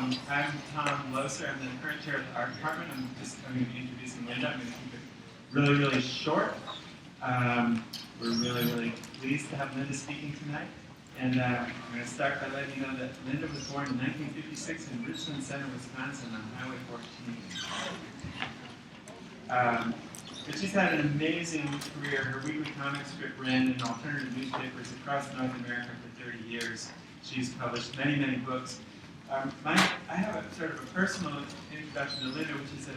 I'm Tom Loser. I'm the current chair of the art department. I'm going to be introducing Lynda. I'm going to keep it really, really short. We're really, really pleased to have Lynda speaking tonight. And I'm going to start by letting you know that Lynda was born in 1956 in Richland Center, Wisconsin on Highway 14. But she's had an amazing career. Her weekly comic strip ran in alternative newspapers across North America for 30 years. She's published many, many books. I have a sort of a personal introduction to Lynda, which is that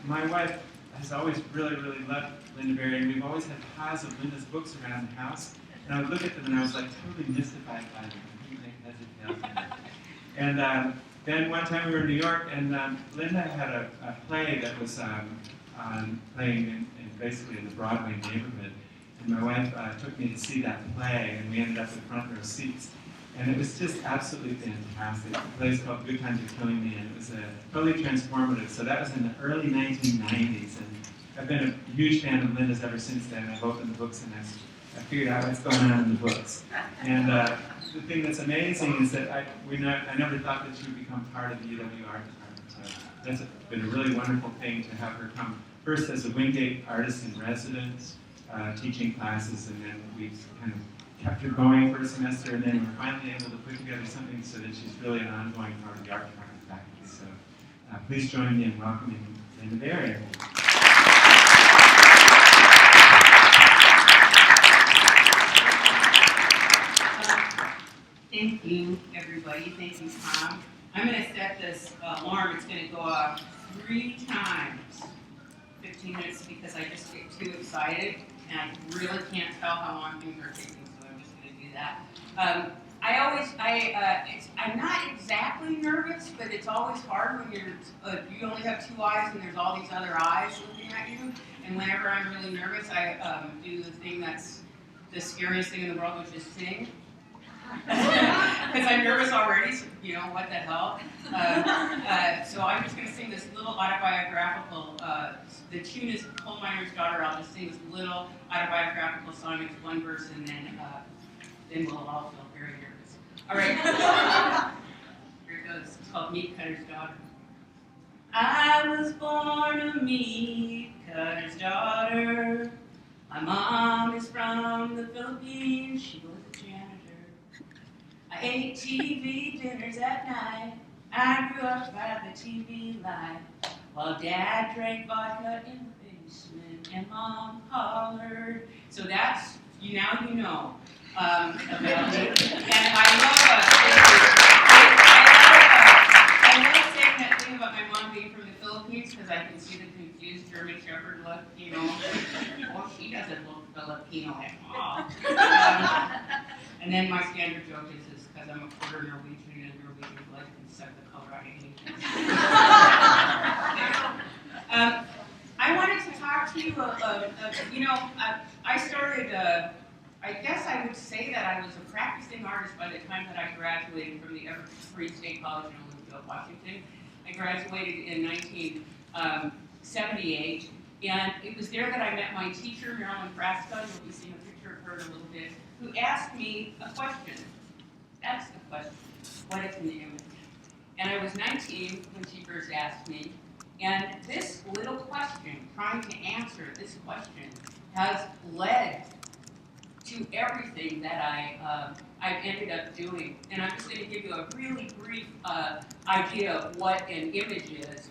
my wife has always really, really loved Lynda Barry, and we've always had piles of Lynda's books around the house. And I would look at them and I was like totally mystified by them. I couldn't make heads or tails of it. And then one time we were in New York, and Lynda had a play that was playing basically in the Broadway neighborhood. And my wife took me to see that play, and we ended up with front row seats. And it was just absolutely fantastic. The play's called Good Times Are Killing Me, and it was totally transformative. So that was in the early 1990s, and I've been a huge fan of Lynda's ever since then. I've opened the books and I figured out what's going on in the books. And the thing that's amazing is that I never thought that she would become part of the UW Art Department. So that's been a really wonderful thing to have her come first as a Wingate artist in residence, teaching classes, and then we've kind of kept her going for a semester, and then we're finally able to put together something so that she's really an ongoing part of the art department faculty. So please join me in welcoming Lynda Barry. Thank you, everybody. Thank you, Tom. I'm going to set this alarm. It's going to go off 3 times, 15 minutes, because I just get too excited, and I really can't tell how long things are taking. That. I'm not exactly nervous, but it's always hard when you only have 2 eyes and there's all these other eyes looking at you. And whenever I'm really nervous, I do the thing that's the scariest thing in the world, which is sing. Because I'm nervous already, so what the hell. So I'm just going to sing this little autobiographical, the tune is Coal Miner's Daughter. I'll just sing this little autobiographical song. It's 1 verse, and then we'll all feel very nervous. All right. Here it goes. It's called Meat Cutter's Daughter. I was born a meat cutter's daughter. My mom is from the Philippines. She was a janitor. I ate TV dinners at night. I grew up by the TV light. While Dad drank vodka in the basement and Mom hollered. So that's, now you know. About me. And I love saying that thing about my mom being from the Philippines, because I can see the confused German Shepherd look, well, she doesn't look Filipino at all. And then my standard joke is because I'm a quarter Norwegian and Norwegian blood can suck the color out of anything. I wanted to talk to you, I started, I guess I would say that I was a practicing artist by the time that I graduated from the Everett Free State College in Olympia, Washington. I graduated in 1978, and it was there that I met my teacher, Marilyn Frasca. You'll be seeing a picture of her in a little bit, who asked me a question. That's the question. What is an image? And I was 19 when she first asked me, and this little question, trying to answer this question, has led to everything that I've ended up doing. And I'm just going to give you a really brief idea of what an image is.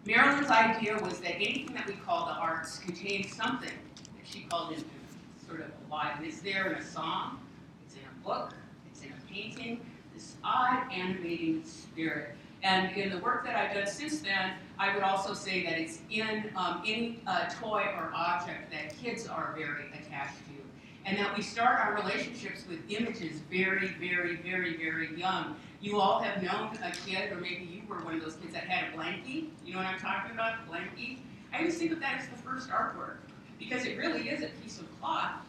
Marilyn's idea was that anything that we call the arts contains something that she called into sort of alive. It's there in a song, it's in a book, it's in a painting, this odd animating spirit. And in the work that I've done since then, I would also say that it's in any toy or object that kids are very attached to. And that we start our relationships with images very, very, very, very young. You all have known a kid, or maybe you were one of those kids that had a blankie. You know what I'm talking about, a blankie? I always think of that as the first artwork, because it really is a piece of cloth,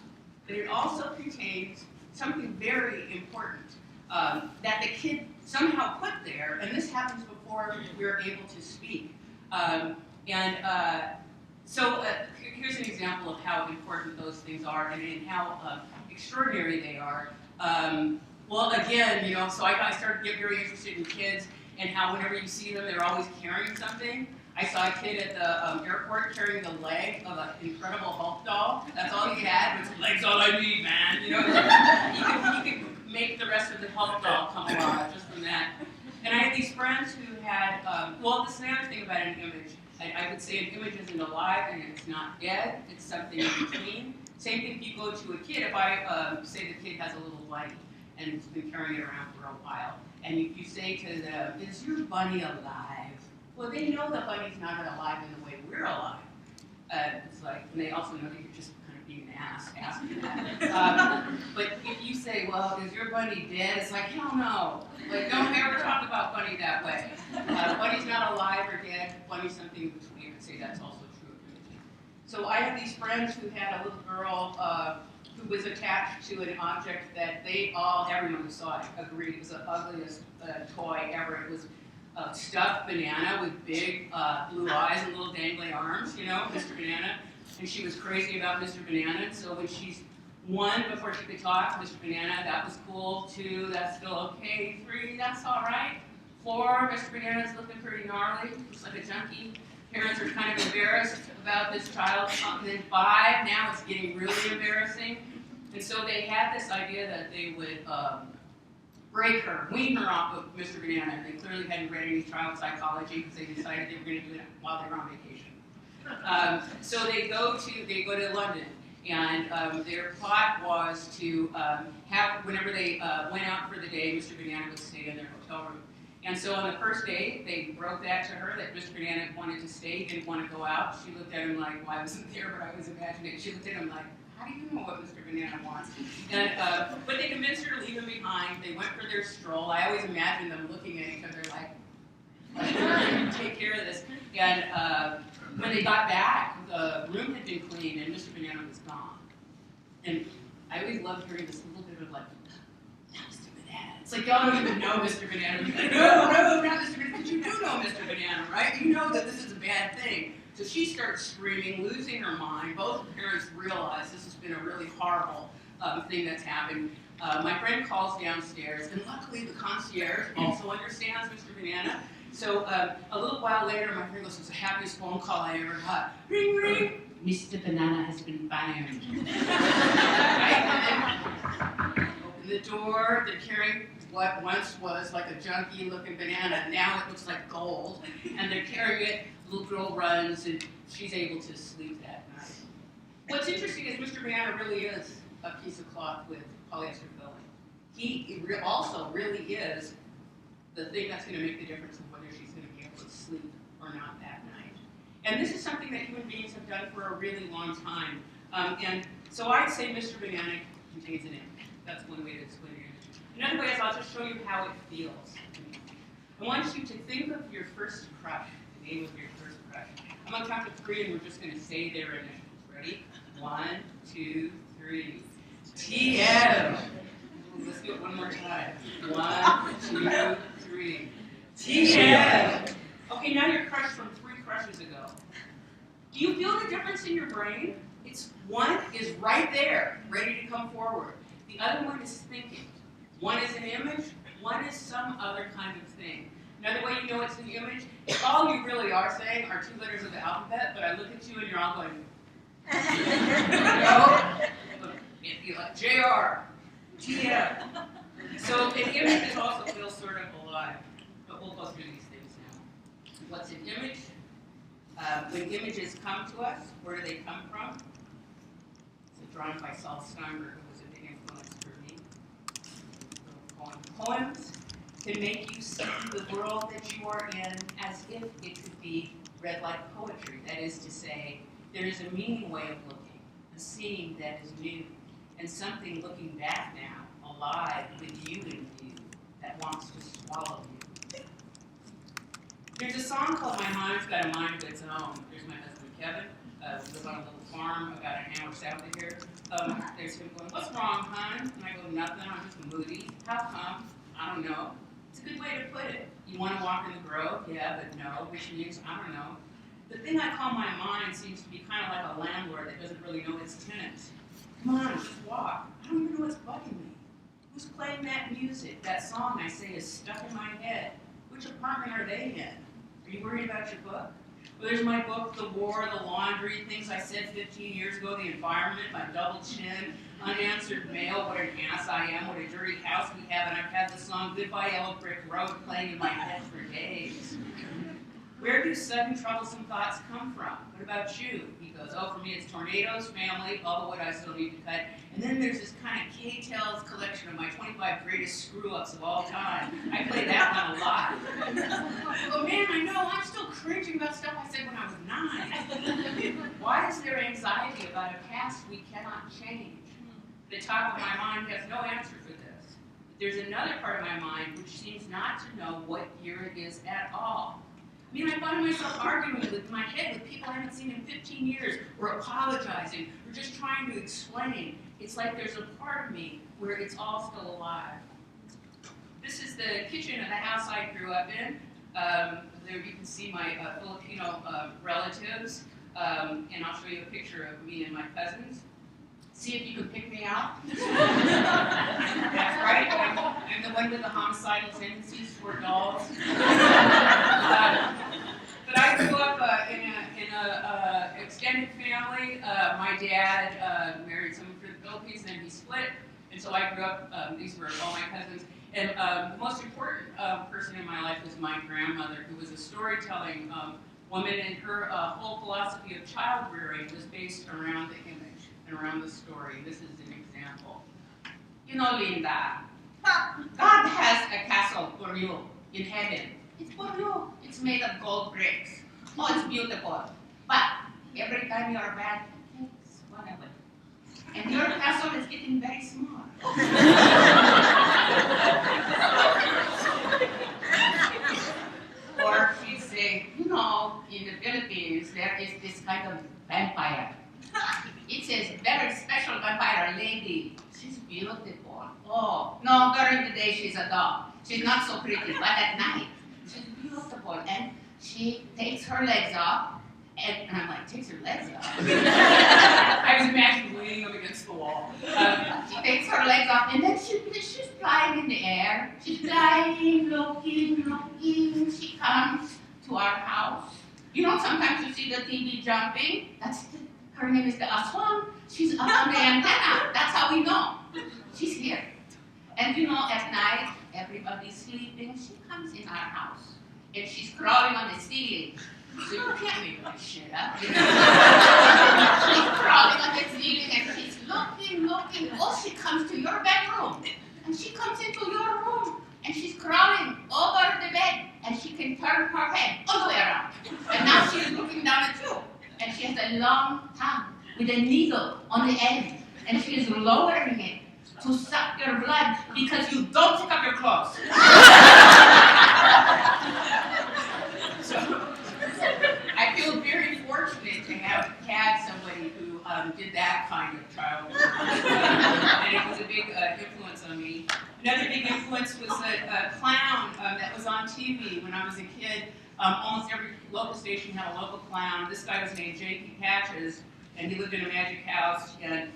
but it also contains something very important that the kid somehow put there, and this happens before we're able to speak. So here's an example of how important those things are and how extraordinary they are. Well, again, so I started to get very interested in kids and how whenever you see them, they're always carrying something. I saw a kid at the airport carrying the leg of an Incredible Hulk doll. That's all he had, was legs all I need, man. He could make the rest of the Hulk doll come alive just from that. And I had these friends who had, this is another thing about an image. I would say an image isn't alive and it's not dead. It's something in between. Same thing if you go to a kid. If I say the kid has a little bunny and has been carrying it around for a while, and you say to them, "Is your bunny alive?" Well, they know the bunny's not alive in the way we're alive. It's like, and they also know that you're just kind of being an ass asking that. But if you say, "Well, is your bunny dead?" It's like, hell no. Like, don't ever talk about bunny that way. Bunny's not alive or dead. Bunny's something in between. I'd say that's also true of imaging. So I have these friends who had a little girl who was attached to an object that everyone who saw it agreed it was the ugliest toy ever. It was a stuffed banana with big blue eyes and little dangly arms, Mr. Banana. And she was crazy about Mr. Banana. So when she's 1, before she could talk, Mr. Banana, that was cool. 2, that's still okay. 3, that's all right. 4, Mr. Banana's looking pretty gnarly, looks like a junkie. Parents are kind of embarrassed about this child. And then 5, now it's getting really embarrassing. And so they had this idea that they would break her, wean her off of Mr. Banana. And they clearly hadn't read any child psychology because they decided they were going to do it while they were on vacation. So they go to London. And their plot was to have, whenever they went out for the day, Mr. Banana would stay in their hotel room. And so on the first day, they broke that to her, that Mr. Banana wanted to stay, didn't want to go out. She looked at him like, well, I wasn't there, but I was imagining it. She looked at him like, how do you know what Mr. Banana wants? And, but they convinced her to leave him behind. They went for their stroll. I always imagine them looking at each other like take care of this. And when they got back, the room had been cleaned and Mr. Banana was gone. And I always loved hearing this little bit of like, Mr. Banana. It's like, y'all don't even know Mr. Banana. Like, no, not Mr. Banana. But you do know Mr. Banana, right? You know that this is a bad thing. So she starts screaming, losing her mind. Both parents realize this has been a really horrible thing that's happened. My friend calls downstairs, and luckily the concierge also understands Mr. Banana. So a little while later, my friend goes, "It's the happiest phone call I ever got. Ring, ring. Mr. Banana has been fired." Right? Open the door. They're carrying what once was like a junky-looking banana. Now it looks like gold. And they're carrying it. The little girl runs, and she's able to sleep that night. What's interesting is Mr. Banana really is a piece of cloth with polyester filling. He also really is the thing that's going to make the difference in whether she's going to be able to sleep or not that night. And this is something that human beings have done for a really long time. And so I'd say Mr. Banana contains an image. That's one way to explain it. Another way is I'll just show you how it feels. I want you to think of your first crush, the name of your first crush. I'm going to count to 3 and we're just going to say their initials. Ready? 1, 2, 3. TM. Let's do it one more time. 1, 2, 3. TM. Okay, now you're crushed from 3 crushes ago. Do you feel the difference in your brain? One is right there, ready to come forward. The other one is thinking. One is an image, one is some other kind of thing. Another way you know it's an image, if all you really are saying are 2 letters of the alphabet, but I look at you and you're all going, you're like, JR, TM. So an image also feels sort of alive, but we'll go through these things now. What's an image? When images come to us, where do they come from? It's drawn by Saul Steinberg, who was a big influence for me. Poems can make you see the world that you are in as if it could be read like poetry. That is to say, there is a meaning way of looking, a seeing that is new, and something looking back now, alive with you in view, that wants to swallow you. There's a song called My Mind's Got a Mind of Its Own. There's my husband, Kevin. We live on a little farm about an hour south of here. There's him going, "What's wrong, hon?" And I go, "Nothing, I'm just moody." "How come?" "I don't know." It's a good way to put it. You want to walk in the grove? Yeah, but no. Which means, I don't know. The thing I call my mind seems to be kind of like a landlord that doesn't really know its tenants. "Come on, just walk." "I don't even know what's bugging me." Who's playing that music? That song I say is stuck in my head. Which apartment are they in? Are you worried about your book? Well, there's my book, The War, The Laundry, things I said 15 years ago, the environment, my double chin, unanswered mail, what an ass I am, what a dirty house we have, and I've had the song Goodbye Yellow Brick Road playing in my head for days. Where do sudden troublesome thoughts come from? What about you? He goes, oh, for me it's tornadoes, family, all the wood I still need to cut. And then there's this kind of K-Tells collection of my 25 greatest screw-ups of all time. I play that one a lot. Oh man, I know, I'm still cringing about stuff I said when I was 9. Why is there anxiety about a past we cannot change? The top of my mind has no answer for this. But there's another part of my mind which seems not to know what year it is at all. I mean, I find myself arguing with my head with people I haven't seen in 15 years, or apologizing, or just trying to explain. It's like there's a part of me where it's all still alive. This is the kitchen of the house I grew up in. There you can see my Filipino relatives, and I'll show you a picture of me and my cousins. See if you can pick me out. That's right, I'm the one with the homicidal tendencies toward dolls. But I grew up in a extended family. My dad married someone from the Philippines, and he split. And so I grew up, these were all my cousins. And the most important person in my life was my grandmother, who was a storytelling woman, and her whole philosophy of child rearing was based around the image and around the story. This is an example. You know, Lynda, God has a castle for you in heaven. It's for you. It's made of gold bricks. Oh, it's beautiful. But every time you're bad, it's whatever. And your castle is getting very small. Or she'd say, you know, in the Philippines, there is this kind of vampire. It's a very special vampire lady. She's beautiful. Oh, no, during the day she's a dog. She's not so pretty, but at night, she's beautiful. And she takes her legs off, and I'm like, takes her legs off? I was imagining leaning them against the wall. She takes her legs off, and then she's flying in the air. She's flying, looking. She comes to our house. You know, sometimes you see the TV jumping. Her name is the Aswan. She's up on the antenna. That's how we know. She's here. And you know, at night, everybody's sleeping. She comes in our house. And she's crawling on the ceiling. So you can't make that shit up. You know? She's crawling on the ceiling and she's looking. Oh, she comes to your bedroom. And she comes into your room. And she's crawling over the bed. And she can turn her head all the way around. And now she's looking down at you. And she has a long tongue with a needle on the end. And she is lowering it to suck your blood because you don't take up your clothes. So I feel very fortunate to have had somebody who did that kind of child work. And it was a big influence on me. Another big influence was a clown that was on TV when I was a kid. Almost every local station had a local clown. This guy was named J.P. Patches, and he lived in a magic house. And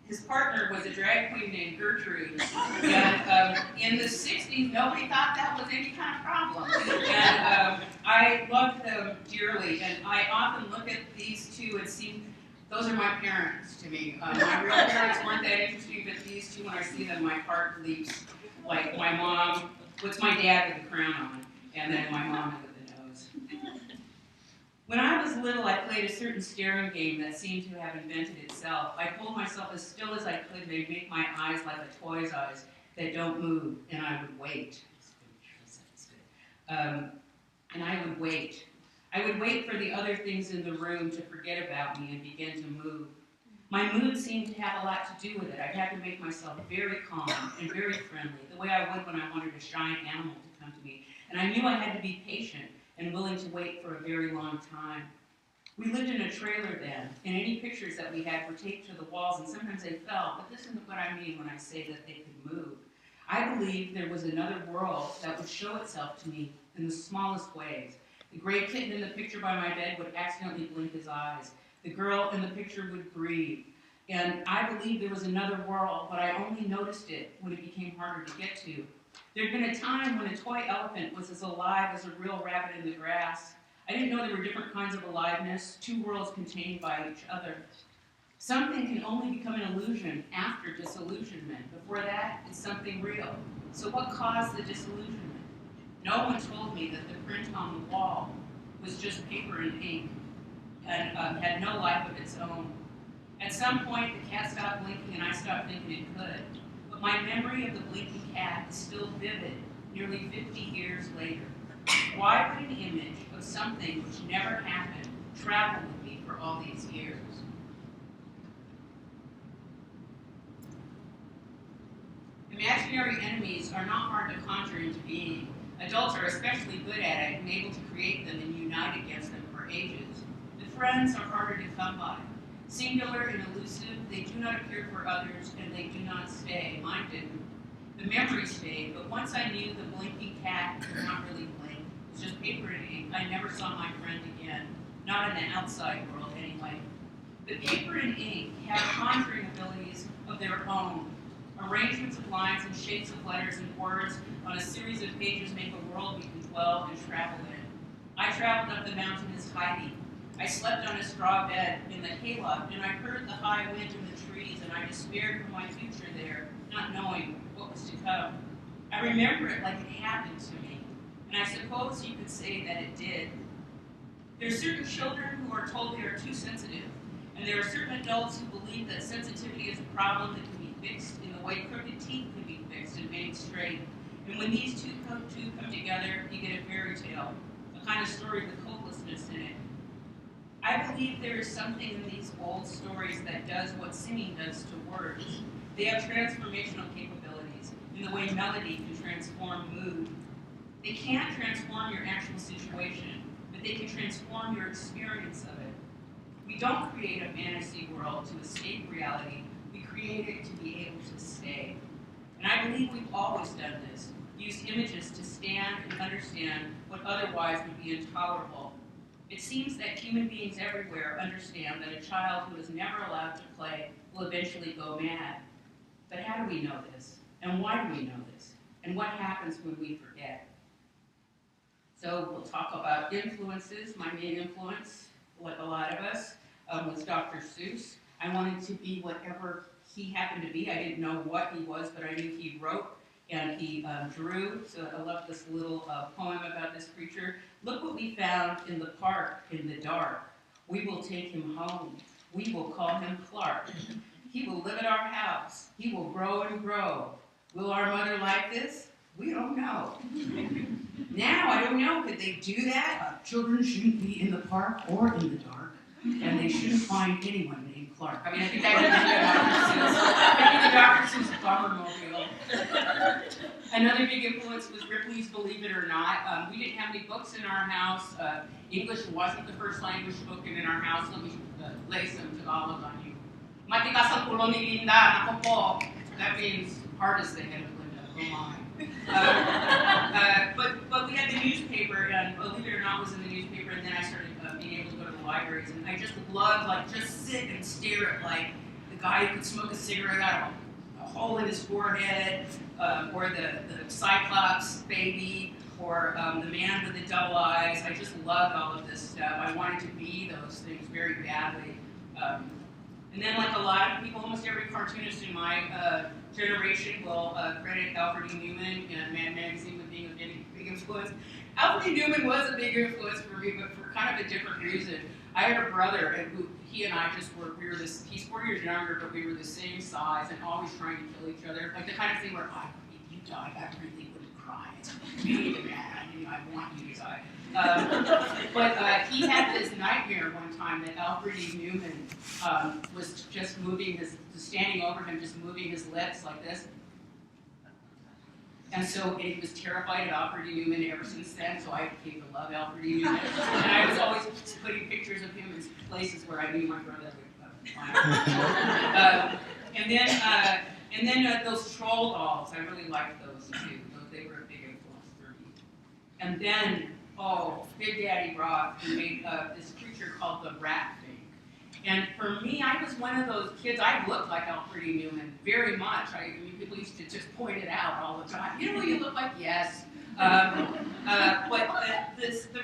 his partner was a drag queen named Gertrude. And in the 60s, nobody thought that was any kind of problem. And I loved them dearly. And I often look at these two and see, those are my parents to me. My real parents weren't that interesting, but these two, when I see them, my heart leaps. Like my mom, what's my dad with the crown on? And then my mom with the nose. When I was little, I played a certain staring game that seemed to have invented itself. I pulled myself as still as I could, and they'd make my eyes like a toy's eyes that don't move, and I would wait. And I would wait. I would wait for the other things in the room to forget about me and begin to move. My mood seemed to have a lot to do with it. I'd have to make myself very calm and very friendly, the way I would when I wanted a shy animal to come to me. And I knew I had to be patient and willing to wait for a very long time. We lived in a trailer then, and any pictures that we had were taped to the walls, and sometimes they fell, but this isn't what I mean when I say that they could move. I believed there was another world that would show itself to me in the smallest ways. The gray kitten in the picture by my bed would accidentally blink his eyes. The girl in the picture would breathe. And I believed there was another world, but I only noticed it when it became harder to get to. There'd been a time when a toy elephant was as alive as a real rabbit in the grass. I didn't know there were different kinds of aliveness, two worlds contained by each other. Something can only become an illusion after disillusionment. Before that, it's something real. So what caused the disillusionment? No one told me that the print on the wall was just paper and ink and had no life of its own. At some point, the cat stopped blinking and I stopped thinking it could. But my memory of the blinking cat is still vivid nearly 50 years later. Why would an image of something which never happened travel with me for all these years? Imaginary enemies are not hard to conjure into being. Adults are especially good at it and able to create them and unite against them for ages. The friends are harder to come by. Singular and elusive, they do not appear for others and they do not stay. Mine didn't. The memory stayed, but once I knew the blinking cat could not really blink, it was just paper and ink, I never saw my friend again. Not in the outside world, anyway. The paper and ink have conjuring abilities of their own. Arrangements of lines and shapes of letters and words on a series of pages make a world we can dwell and travel in. I traveled up the mountain as Heidi. I slept on a straw bed in the hayloft, and I heard the high wind in the trees, and I despaired for my future there, not knowing what was to come. I remember it like it happened to me, and I suppose you could say that it did. There are certain children who are told they are too sensitive, and there are certain adults who believe that sensitivity is a problem that can be fixed in the way crooked teeth can be fixed and made straight. And when these two come together, you get a fairy tale, a kind of story with hopelessness in it. I believe there is something in these old stories that does what singing does to words. They have transformational capabilities in the way melody can transform mood. They can't transform your actual situation, but they can transform your experience of it. We don't create a fantasy world to escape reality. We create it to be able to stay. And I believe we've always done this, used images to stand and understand what otherwise would be intolerable. It seems that human beings everywhere understand that a child who is never allowed to play will eventually go mad. But how do we know this? And why do we know this? And what happens when we forget? So we'll talk about influences. My main influence, like a lot of us, was Dr. Seuss. I wanted to be whatever he happened to be. I didn't know what he was, but I knew he wrote and he drew. So I love this little poem about this creature. Look what we found in the park in the dark. We will take him home. We will call him Clark. He will live at our house. He will grow and grow. Will our mother like this? We don't know. Now, I don't know, could they do that? Children shouldn't be in the park or in the dark, and they shouldn't find anyone named Clark. I mean, I think that would be the Dr. Seuss Bombermobile. Another big influence was Ripley's Believe It or Not. We didn't have any books in our house. English wasn't the first language spoken in our house. Let me lay some Tagalog on you. Matikas ang ulo ni Lynda, nako po. That means hardest thing of Lynda, oh my. But we had the newspaper, and Believe It or Not was in the newspaper, and then I started being able to go to the libraries, and I just loved, just sit and stare at, the guy who could smoke a cigarette out of a hole in his forehead, or the Cyclops baby, or the man with the double eyes. I just loved all of this stuff. I wanted to be those things very badly. And then, like a lot of people, almost every cartoonist in my generation will credit Alfred E. Newman and Mad Magazine with being a big influence. Alfred E. Newman was a big influence for me, but for kind of a different reason. I had a brother, and he and I just were, he's 4 years younger, but we were the same size and always trying to kill each other. Like the kind of thing where, if you died, I really wouldn't cry. It's really bad. I want you to die. But he had this nightmare one time that Alfred E. Newman was just standing over him, just moving his lips like this. And so he was terrified of Alfred E. Newman ever since then, so I came to love Alfred E. Newman. And I was always putting pictures of him in places where I knew my brother would find him. And then those troll dolls, I really liked those too. They were a big influence for me. And then, Big Daddy Roth made this creature called the Rat Fink. And for me, I was one of those kids, I looked like Alfred Newman, very much. I mean, people used to just point it out all the time. You know what you look like? Yes. The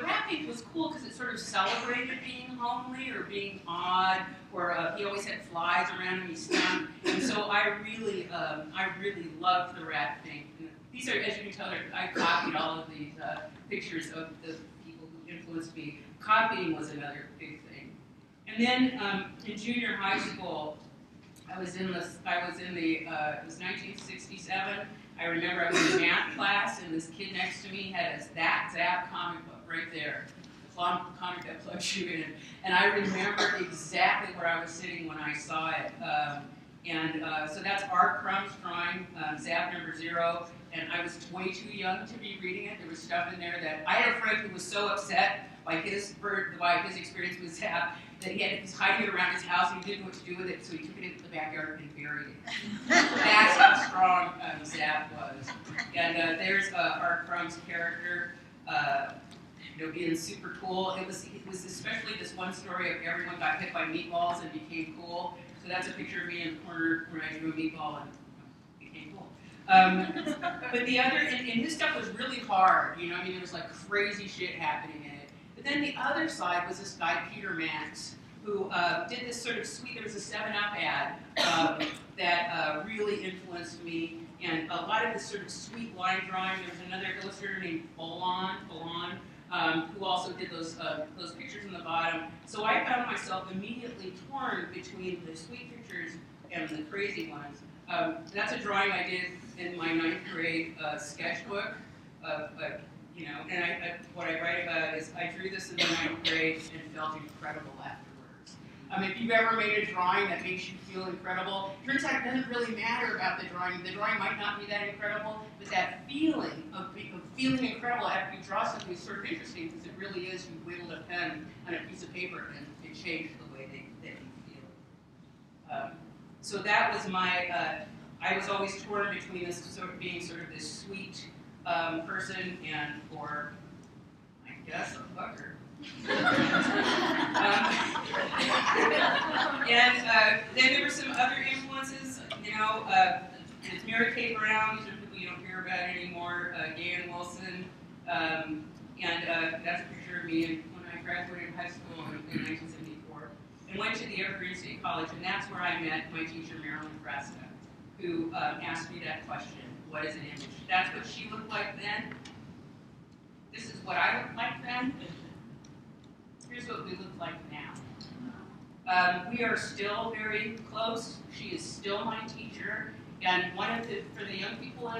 rat paint was cool because it sort of celebrated being homely or being odd, or he always had flies around him, he stung. And so I really loved the rat paint. And these are, as you can tell, I copied all of these pictures of the people who influenced me. Copying was another big thing. And then in junior high school, it was 1967. I remember I was in math class, and this kid next to me had a Zap comic book right there, the comic that plugs you in. And I remember exactly where I was sitting when I saw it. So that's Art Crumb's drawing, Zap number 0. And I was way too young to be reading it. There was stuff in there that I had a friend who was so upset by his experience with Zap that he was hiding it around his house and he didn't know what to do with it, so he took it into the backyard and buried it. That's how strong Zap was. And there's Art Crumb's character, being super cool. It was especially this one story of everyone got hit by meatballs and became cool. So that's a picture of me in the corner where I drew a meatball and became cool. But the other, and his stuff was really hard, there was like crazy shit happening in it. But then the other side was this guy, Peter Max, who did this sort of sweet, there was a 7-Up ad that really influenced me, and a lot of this sort of sweet line drawing. There was another illustrator named Bolon, who also did those pictures in the bottom. So I found myself immediately torn between the sweet pictures and the crazy ones. That's a drawing I did in my 9th grade sketchbook. What I write about is I drew this in the 9th grade and felt incredible afterwards. If you've ever made a drawing that makes you feel incredible, it turns out it doesn't really matter about the drawing. The drawing might not be that incredible, but that feeling of feeling incredible after you draw something is sort of interesting because it really is, you whittled a pen on a piece of paper and it changed the way that you feel. So that was my, I was always torn between this sort of being sort of this sweet person or I guess a fucker. Then there were some other influences, it's Mary Kay Brown, these are people you don't hear about anymore, Dan Wilson, that's a picture of me when I graduated high school in 1974, and went to the Evergreen State College, and that's where I met my teacher, Marilyn Fresca, who asked me that question, what is an image? That's what she looked like then. This is what I looked like then. Here's what we look like now. We are still very close. She is still my teacher. And for the young people or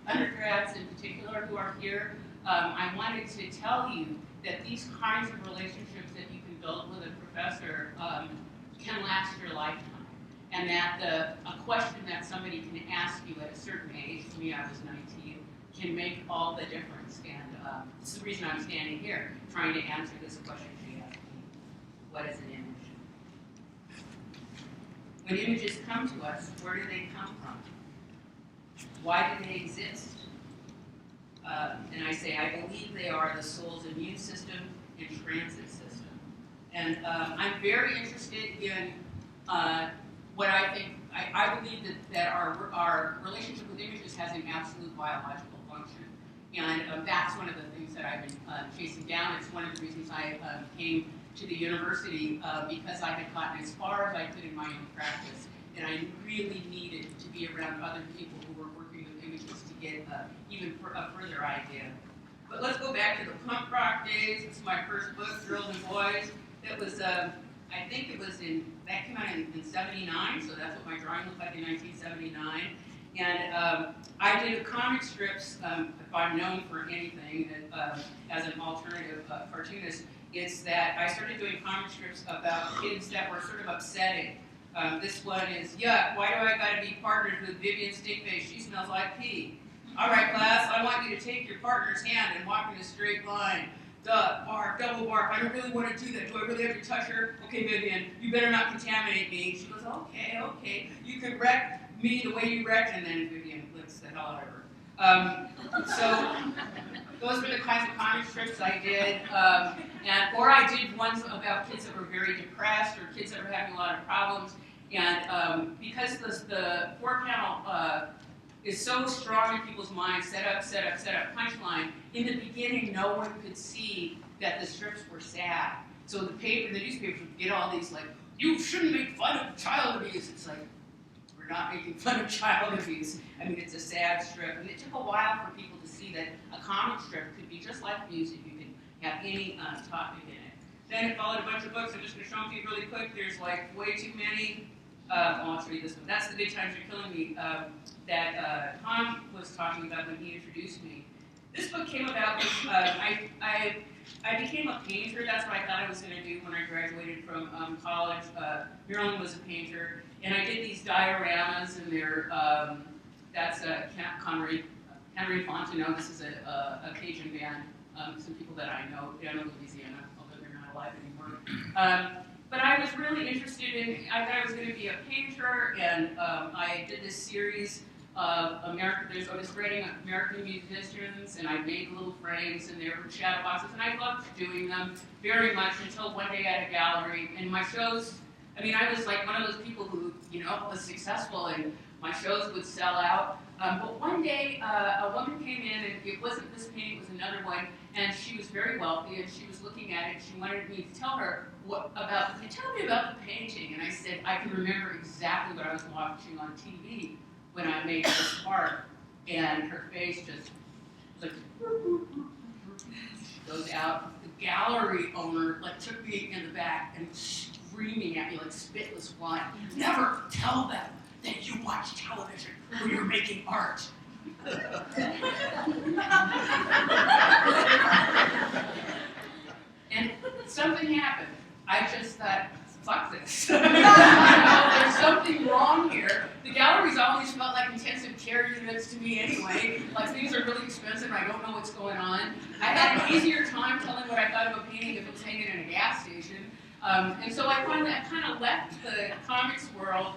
undergrads in particular who are here, I wanted to tell you that these kinds of relationships that you can build with a professor can last your lifetime. And that a question that somebody can ask you at a certain age, for me I was 19, can make all the difference. And this is the reason I'm standing here, trying to answer this question she asked me. What is an image? When images come to us, where do they come from? Why do they exist? And I say, I believe they are the soul's immune system and transit system. And I'm very interested in what I think, I believe that our relationship with images has an absolute biological function. And that's one of the things that I've been chasing down. It's one of the reasons I came to the university because I had gotten as far as I could in my own practice. And I really needed to be around other people who were working with images to get even a further idea. But let's go back to the punk rock days. This is my first book, Girls and Boys. That was, I think it was that came out in 79, so that's what my drawing looked like in 1979. And I did comic strips, if I'm known for anything, as an alternative cartoonist, it's that I started doing comic strips about kids that were sort of upsetting. This one is, yuck, why do I gotta be partnered with Vivian Stinkface? She smells like pee. All right, class, I want you to take your partner's hand and walk in a straight line. Duh, bark, double bark, I don't really want to do that. Do I really have to touch her? Okay, Vivian, you better not contaminate me. She goes, okay. You can wreck me the way you wrecked, and then Vivian licks the hell out of her. those were the kinds of comic strips I did. Or I did ones about kids that were very depressed or kids that were having a lot of problems. And because the 4-panel is so strong in people's minds, set up, punchline, in the beginning no one could see that the strips were sad. So the newspapers would get all these like, you shouldn't make fun of child abuse. It's like, we're not making fun of child abuse. I mean, it's a sad strip. And it took a while for people to see that a comic strip could be just like music. You can have any topic in it. Then it followed a bunch of books. I'm just going to show them to you really quick. There's like way too many. Let's read this one. That's The Good Times Are Killing Me that Tom was talking about when he introduced me. This book came about because I became a painter. That's what I thought I was going to do when I graduated from college. Marilyn was a painter. And I did these dioramas, and they're, that's Henry Fontenot. This is a Cajun band, some people that I know down in Louisiana, although they're not alive anymore. But I was really interested in, I thought I was going to be a painter, and I did this series of I was writing American musicians, and I made little frames, and they were shadow boxes, and I loved doing them very much until one day at a gallery, and my shows, I mean, I was like one of those people who, was successful, and my shows would sell out. But one day, a woman came in, and it wasn't this painting, it was another one, and she was very wealthy, and she was looking at it, and she wanted me to tell her tell me about the painting. And I said, I can remember exactly what I was watching on TV when I made this art. And her face just, like, she goes out. The gallery owner, took me in the back and screaming at me like spitless wine. Never tell them that you watch television when you're making art. And something happened. I just thought, fuck this. There's something wrong here. The galleries always felt like intensive care units to me anyway. Like, things are really expensive and I don't know what's going on. I had an easier time telling what I thought of a painting if it was hanging in a gas station. And so I kind of left the comics world.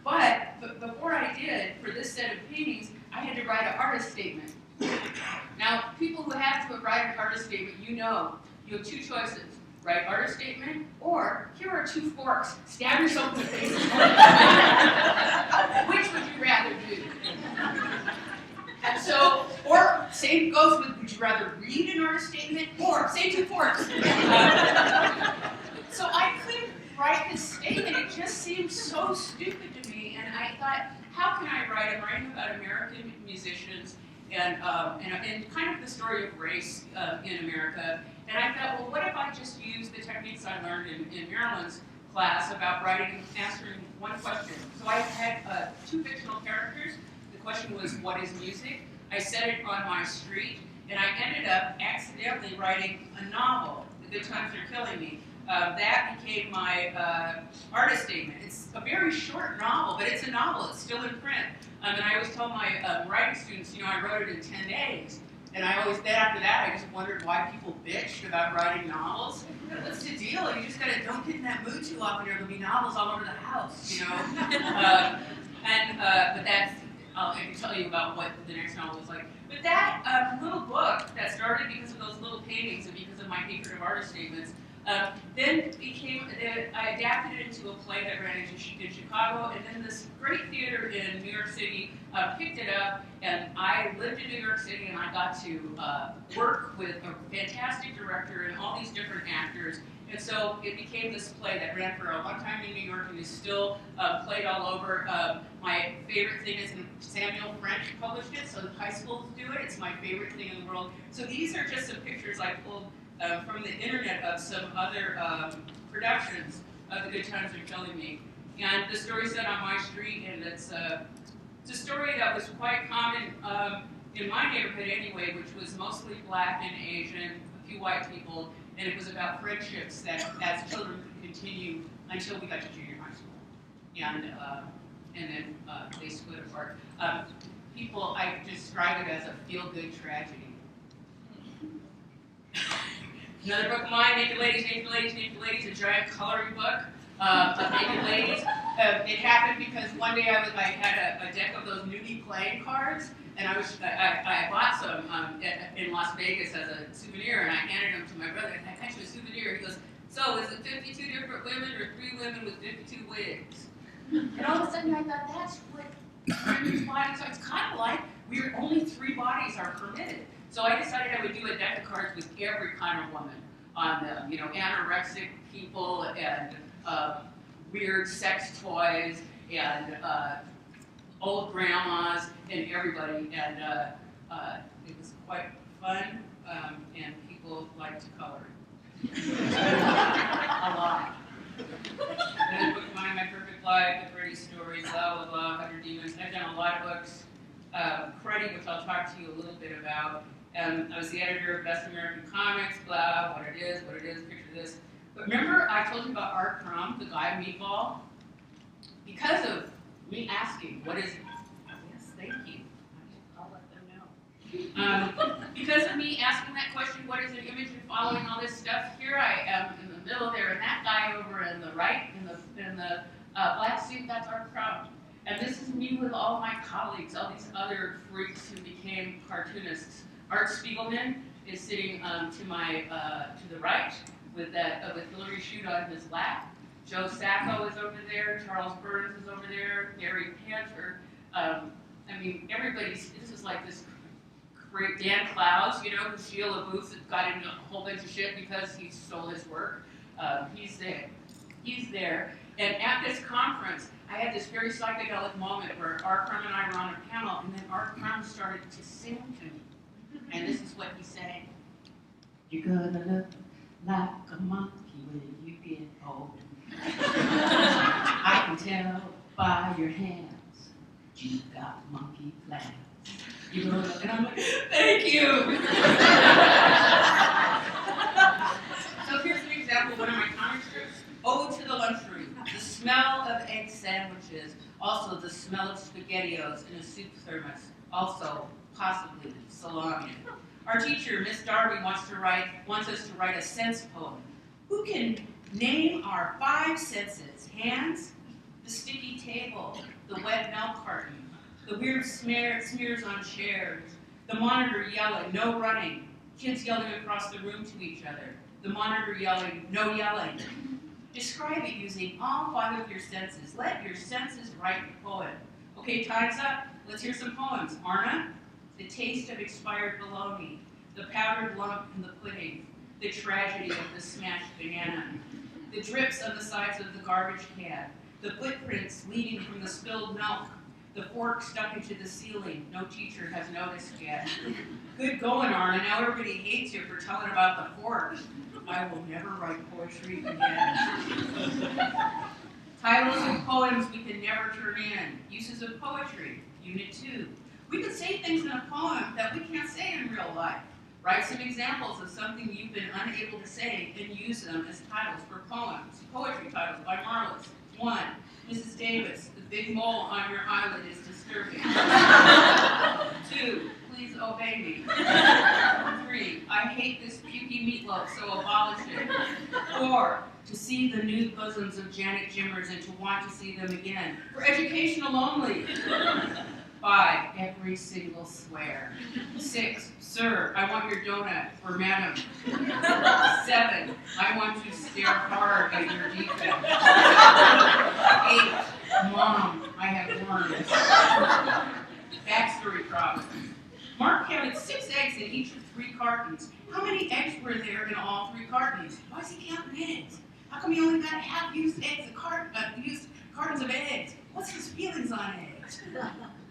But before I did, for this set of paintings, I had to write an artist statement. Now, people who have to write an artist statement, you have two choices. Write artist statement, or here are 2 forks. Stab yourself in the face. Which would you rather do? And so, or same goes with, would you rather read an artist statement, or say 2 forks? So I couldn't write this statement. It just seemed so stupid to me, and I thought, how can I write? I'm writing about American musicians and kind of the story of race in America. And I thought, well, what if I just use the techniques I learned in Marilyn's class about writing and answering one question? So I had 2 fictional characters. The question was, what is music? I said it on my street, and I ended up accidentally writing a novel, The Good Times Are Killing Me. That became my artist statement. It's a very short novel, but it's a novel. It's still in print. And I always tell my writing students, I wrote it in 10 days. And then after that, I just wondered why people bitched about writing novels. What's the deal? You just don't get in that mood too often, or there'll be novels all over the house, But that's, I can tell you about what the next novel was like. But that little book that started because of those little paintings and because of my hatred of artist statements, then I adapted it into a play that ran in Chicago, and then this great theater in New York City picked it up, and I lived in New York City, and I got to work with a fantastic director and all these different actors, and so it became this play that ran for a long time in New York and is still played all over. My favorite thing is Samuel French published it, so the high schools do it. It's my favorite thing in the world. So these are just some pictures I pulled from the internet of some other productions of The Good Times Are Killing Me. And the story's set on my street, and it's a story that was quite common in my neighborhood anyway, which was mostly black and Asian, a few white people, and it was about friendships that as children could continue until we got to junior high school. And then they split apart. I describe it as a feel-good tragedy. Another book of mine, Naked Ladies, Naked Ladies, Naked Ladies, a giant coloring book of naked ladies. It happened because one day I had a deck of those nudie playing cards, and I bought some in Las Vegas as a souvenir, and I handed them to my brother. And I got you a souvenir. He goes, "So is it 52 different women or 3 women with 52 wigs?" And all of a sudden, I thought that's what women's bodies are. It's kind of like only 3 bodies are permitted. So I decided I would do a deck of cards with every kind of woman on them. You know, anorexic people and weird sex toys and old grandmas and everybody, and it was quite fun, and people liked to color a lot. And a book of mine, My Perfect Life, The 30 Stories, blah, blah, blah, 100 Demons. I've done a lot of books. Cruddy, which I'll talk to you a little bit about. I was the editor of Best American Comics, blah, what it is, picture this. But remember I told you about Art Crumb, the guy Meatball? Because of me asking, what is it? Yes, thank you. I'll let them know. Because of me asking that question, what is an image, and following all this stuff, here I am in the middle there, and that guy over in the right, in the black suit, that's Art Crumb. And this is me with all my colleagues, all these other freaks who became cartoonists. Art Spiegelman is sitting to the right with Hillary Shute on his lap. Joe Sacco is over there. Charles Burns is over there. Gary Panter. I mean, this is like this great Dan Clowes, you know, who Sheila Booth got into a whole bunch of shit because he stole his work. He's there. And at this conference, I had this very psychedelic moment where Art Crumb and I were on a panel, and then Art Crumb started to sing to me. And this is what he sang. "You're gonna look like a monkey when you get old. I can tell by your hands you got monkey plans. You're gonna look," and I'm like, "Thank you." So here's an example of one of my comic strips. Ode to the Lunchroom. The smell of egg sandwiches. Also the smell of SpaghettiOs in a soup thermos. Also, possibly salami. Our teacher, Miss Darby, wants us to write a sense poem. Who can name our 5 senses? Hands, the sticky table, the wet milk carton, the weird smears on chairs, the monitor yelling, "No running," kids yelling across the room to each other, the monitor yelling, "No yelling." Describe it using all 5 of your senses. Let your senses write the poem. Okay, time's up. Let's hear some poems. Arna, the taste of expired bologna, the powdered lump in the pudding, the tragedy of the smashed banana, the drips on the sides of the garbage can, the footprints leading from the spilled milk, the fork stuck into the ceiling, no teacher has noticed yet. Good going, Arna. Now everybody hates you for telling about the fork. I will never write poetry again. Titles of poems we can never turn in. Uses of poetry, Unit 2. We could say things in a poem that we can't say in real life. Write some examples of something you've been unable to say and use them as titles for poems. Poetry titles by Marlis. 1. Mrs. Davis, the big mole on your eyelid is disturbing. 2. Please obey me. 3. I hate this pukey meatloaf, so abolish it. 4. To see the nude bosoms of Janet Jimmers and to want to see them again. For educational only. 5. Every single swear. 6. Sir, I want your donut. Or madam. 7. I want to stare hard at your defect. 8. Mom, I have worms. Backstory problem. Mark counted 6 eggs in each of 3 cartons. How many eggs were there in all 3 cartons? Why is he counting eggs? How come he only got half used eggs, used cartons of eggs? What's his feelings on eggs?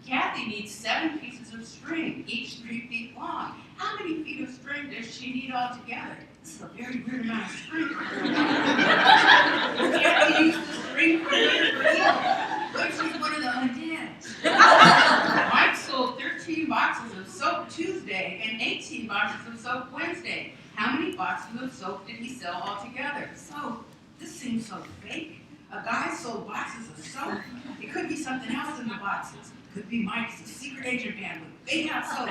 Kathy needs 7 pieces of string, each 3 feet long. How many feet of string does she need altogether? This is a very weird amount of string. Kathy used the string for real, but she's one of the undead. Mike sold 13 boxes of soap Tuesday and 18 boxes of soap Wednesday. How many boxes of soap did he sell altogether? Soap. This seems so fake. A guy sold boxes of soap. It could be something else in the boxes. Could be Mike's a secret agent man with fake out soap.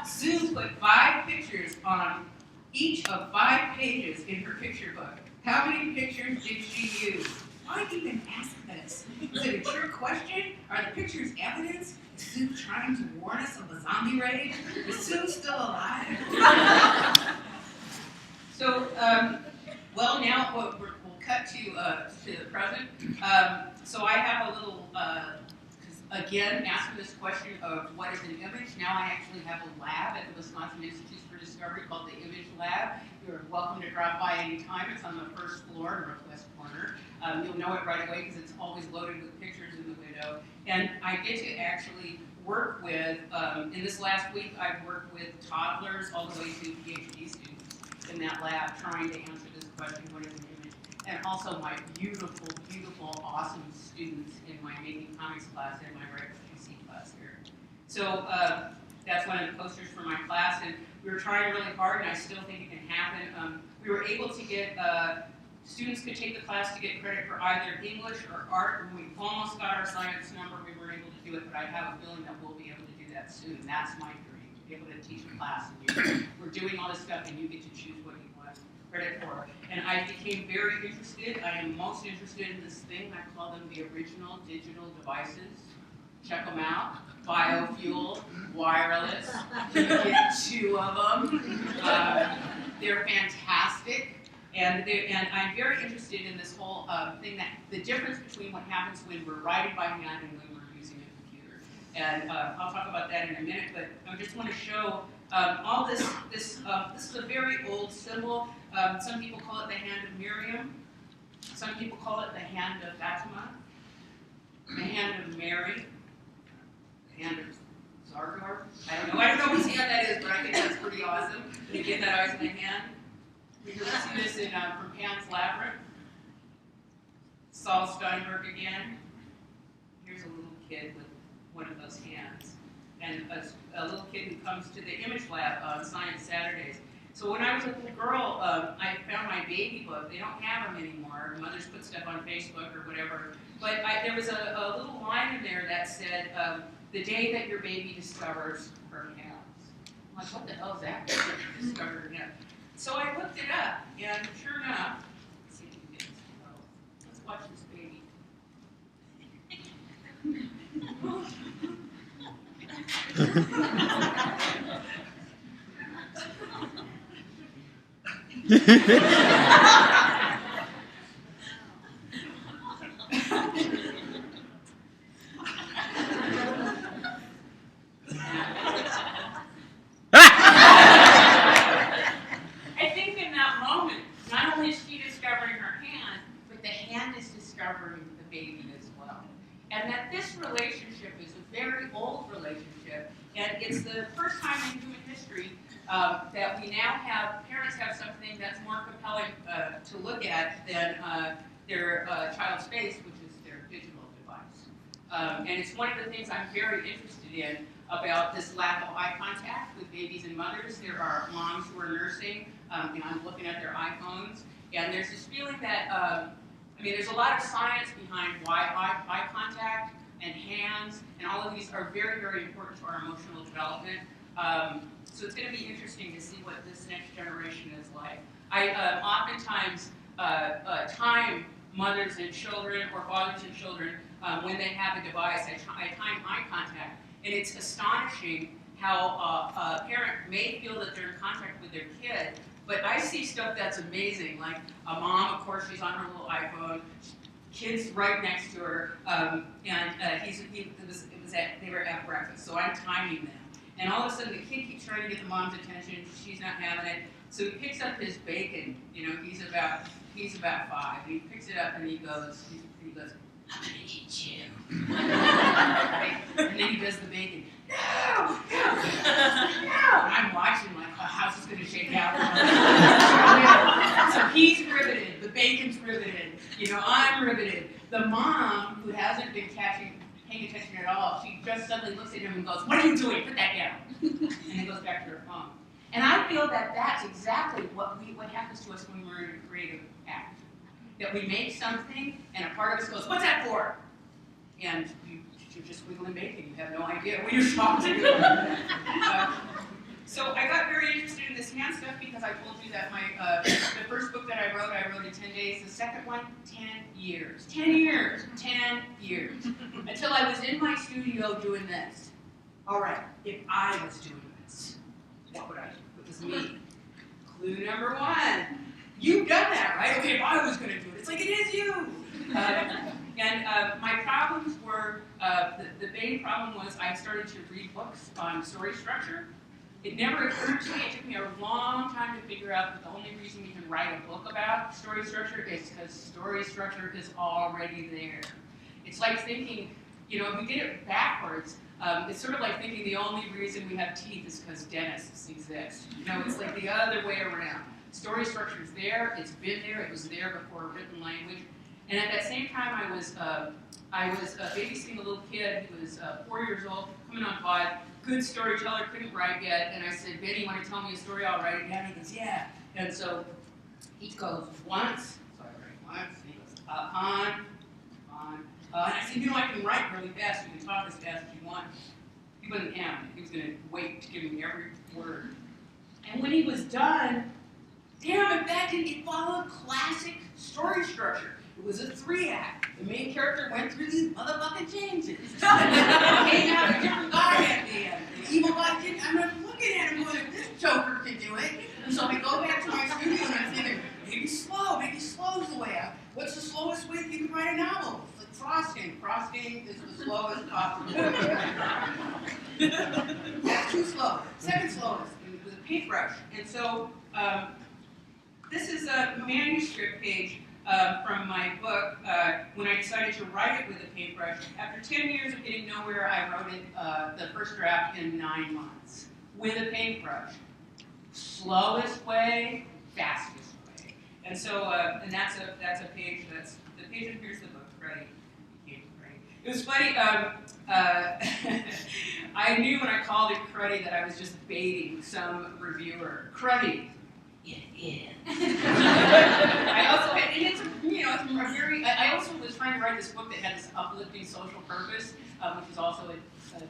Sue put 5 pictures on each of 5 pages in her picture book. How many pictures did she use? why even ask this? Is it a trick question? Are the pictures evidence? Is Sue trying to warn us of a zombie raid? Is Sue still alive? So, well, now we'll cut to the present. So I have a little, again, asking this question of what is an image. Now I actually have a lab at the Wisconsin Institute for Discovery called the Image Lab. You're welcome to drop by anytime. It's on the first floor, northwest corner. You'll know it right away because it's always loaded with pictures in the window. And I get to actually work with, in this last week, I've worked with toddlers all the way to PhD students in that lab trying to answer this question, what is an image? And also my beautiful, beautiful, awesome students in my Making Comics class and my Write What You See class here. So that's one of the posters for my class, and we were trying really hard, and I still think it can happen. We were able to get, students could take the class to get credit for either English or art. When we almost got our science number, we weren't able to do it, but I have a feeling that we'll be able to do that soon. That's my dream, to be able to teach a class, and we're doing all this stuff, and you get to choose what you want credit for. And I became very interested. I am most interested in this thing. I call them the original digital devices. Check them out. Biofuel, wireless. You get 2 of them. They're fantastic. And I'm very interested in this whole thing, that the difference between what happens when we're writing by hand and when we're using a computer. And I'll talk about that in a minute, but I just want to show all this. This is a very old symbol. Some people call it the hand of Miriam. Some people call it the hand of Fatima, the hand of Mary, the hand of Zargar. I don't know whose hand that is, but I think that's pretty awesome. To get that eyes in the hand. You can see this in from Pan's Labyrinth. Saul Steinberg again. Here's a little kid with one of those hands. And a little kid who comes to the Image Lab on Science Saturdays. So when I was a little girl, I found my baby book. They don't have them anymore. Mothers put stuff on Facebook or whatever. But there was a little line in there that said, the day that your baby discovers her hands. I'm like, what the hell is that? Discover her hands. So I looked it up, and sure enough, let's see if you can get this to go. Let's watch this baby. It's the first time in human history that we now have, parents have something that's more compelling to look at than their child's face, which is their digital device. And it's one of the things I'm very interested in about this lack of eye contact with babies and mothers. There are moms who are nursing, and I'm looking at their iPhones, and there's this feeling that, there's a lot of science behind why eye contact and hands, and all of these are very, very important to our emotional development. So it's going to be interesting to see what this next generation is like. I oftentimes time mothers and children, or fathers and children, when they have a device. I time eye contact, and it's astonishing how a parent may feel that they're in contact with their kid, but I see stuff that's amazing, like a mom, of course, she's on her little iPhone, kid's right next to her, and they were at breakfast, so I'm timing them. And all of a sudden, the kid keeps trying to get the mom's attention. She's not having it, so he picks up his bacon. He's about 5. He picks it up and he goes, "I'm gonna eat you." Right? And then he does the bacon. No. And I'm watching like, how's this gonna shake out? So he's riveted. The bacon's riveted. I'm riveted. The mom, who hasn't been paying attention at all, she just suddenly looks at him and goes, "What are you doing? Put that down." And then goes back to her phone. And I feel that that's exactly what happens to us when we're in a creative act. That we make something, and a part of us goes, "What's that for?" And you're just wiggling bacon. You have no idea what you're supposed to do. So I got very interested in this hand stuff because because I told you that my the first book that I wrote in 10 days. The second one, 10 years. 10 years. 10 years. Until I was in my studio doing this. All right, if I was doing this, what would I do? It was me. Clue number one. You've done that, right? Okay, if I was going to do it, it's like it is you. My problems were, the main problem was I started to read books on story structure. It never occurred to me, it took me a long time to figure out that the only reason you can write a book about story structure is because story structure is already there. It's like thinking, you know, if we did it backwards, it's sort of like thinking the only reason we have teeth is because dentists exist. You know, it's like the other way around. Story structure is there, it's been there, it was there before written language. And at that same time, I was babysitting a little kid who was 4 years old, coming on 5, good storyteller, couldn't write yet. And I said, Benny, you want to tell me a story? I'll write it down. He goes, yeah. And so he goes, once. So I write once. And he goes, on. And I said, you know, I can write really fast. You can talk as fast as you want. He wasn't having it. He was going to wait to give me every word. And when he was done, damn it, that didn't follow classic story structure. It was a 3-act. The main character went through these motherfucking changes. Came out a different guy at the end. The evil guy didn't. I'm not looking at him going, this Joker can do it. And so I go back to my studio and I'm thinking, maybe slow's the way out. What's the slowest way you can write a novel? It's like frosting. Frosting is the slowest possible. That's too slow. Second slowest was a paintbrush. And so this is a manuscript page from my book when I decided to write it with a paintbrush. After 10 years of getting nowhere, I wrote it, the first draft in 9 months with a paintbrush. Slowest way, fastest way. And so, and that's a page. That's the page, and here's the book. Ready? It was funny. I knew when I called it cruddy that I was just baiting some reviewer. Cruddy. It is. I also had, and it's a very. I also was trying to write this book that had this uplifting social purpose, which is also a